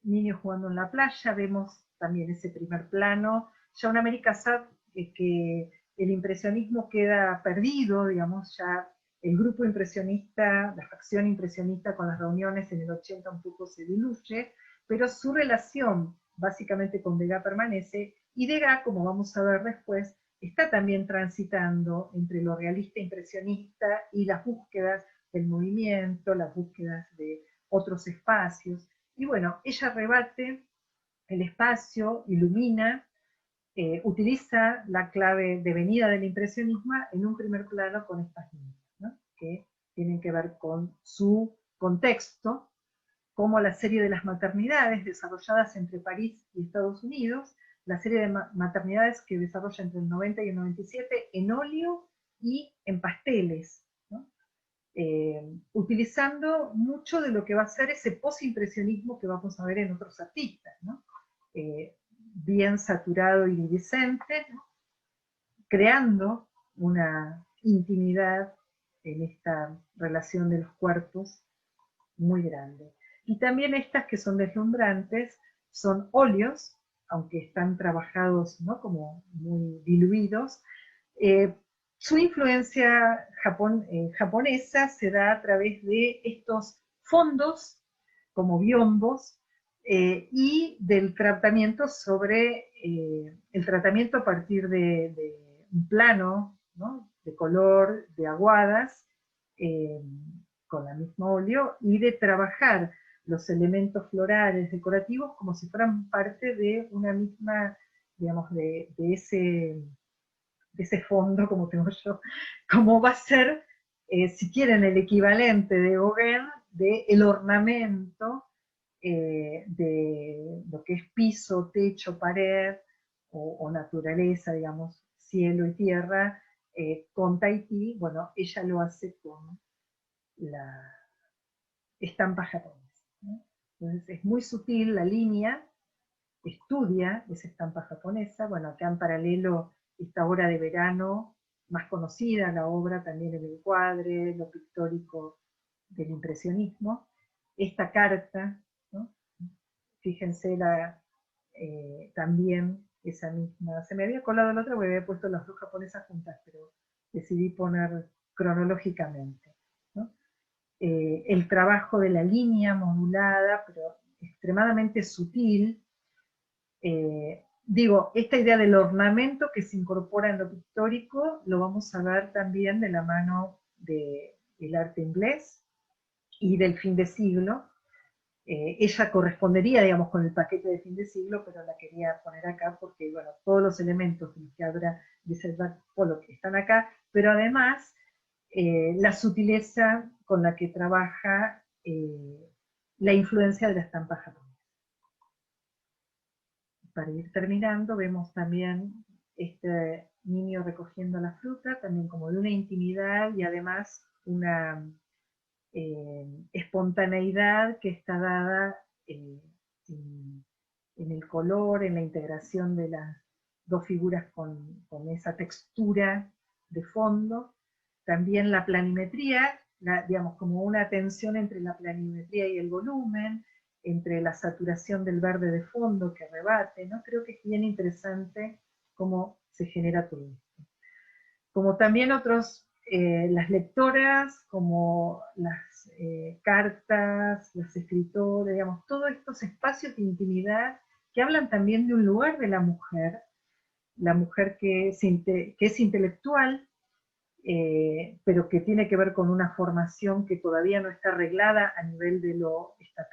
niños jugando en la playa, vemos también ese primer plano, ya una América Sad que el impresionismo queda perdido, digamos, ya el grupo impresionista, la facción impresionista con las reuniones en el 80 un poco se diluye, pero su relación básicamente con Degas permanece, y Degas, como vamos a ver después, está también transitando entre lo realista impresionista y las búsquedas del movimiento, las búsquedas de otros espacios. Y bueno, ella rebate el espacio, ilumina, utiliza la clave de venida del impresionismo en un primer plano con estas líneas, ¿no? Que tienen que ver con su contexto, como la serie de las maternidades desarrolladas entre París y Estados Unidos, la serie de maternidades que desarrolla entre el 90 y el 97 en óleo y en pasteles, ¿no? Utilizando mucho de lo que va a ser ese posimpresionismo que vamos a ver en otros artistas, ¿no? Bien saturado y iridescente, ¿no? Creando una intimidad en esta relación de los cuerpos muy grande. Y también estas que son deslumbrantes son óleos, aunque están trabajados, ¿no?, como muy diluidos. Su influencia japonesa se da a través de estos fondos, como biombos, y del tratamiento el tratamiento a partir de un plano, ¿no?, de color, de aguadas, con la misma óleo, y de trabajar los elementos florales decorativos como si fueran parte de una misma, digamos, de ese fondo, como tengo yo, como va a ser, si quieren, el equivalente de Gauguin, del ornamento de lo que es piso, techo, pared, o naturaleza, digamos, cielo y tierra, con Tahití. Bueno, ella lo hace con la estampa japonesa, ¿no? Entonces es muy sutil la línea, estudia esa estampa japonesa. Bueno, acá en paralelo esta obra de verano más conocida, la obra también el encuadre, lo pictórico del impresionismo, esta carta, ¿no? Fíjense también esa misma, se me había colado la otra porque había puesto las dos japonesas juntas, pero decidí poner cronológicamente, ¿no? El trabajo de la línea modulada, pero extremadamente sutil. Digo, esta idea del ornamento que se incorpora en lo pictórico lo vamos a ver también de la mano del arte inglés y del fin de siglo. Ella correspondería, digamos, con el paquete de fin de siglo, pero la quería poner acá porque, bueno, todos los elementos de los que habla Dieselbach Pollock están acá, pero además la sutileza con la que trabaja la influencia de la estampa japonesa. Para ir terminando, vemos también este niño recogiendo la fruta, también como de una intimidad y además una espontaneidad que está dada en el color, en la integración de las dos figuras con esa textura de fondo. También la planimetría, digamos, como una tensión entre la planimetría y el volumen, entre la saturación del verde de fondo que rebate, ¿no? Creo que es bien interesante cómo se genera todo esto. Como también las lectoras, como las cartas, las escritoras, digamos, todos estos espacios de intimidad que hablan también de un lugar de la mujer que es intelectual, pero que tiene que ver con una formación que todavía no está arreglada a nivel de lo estatal.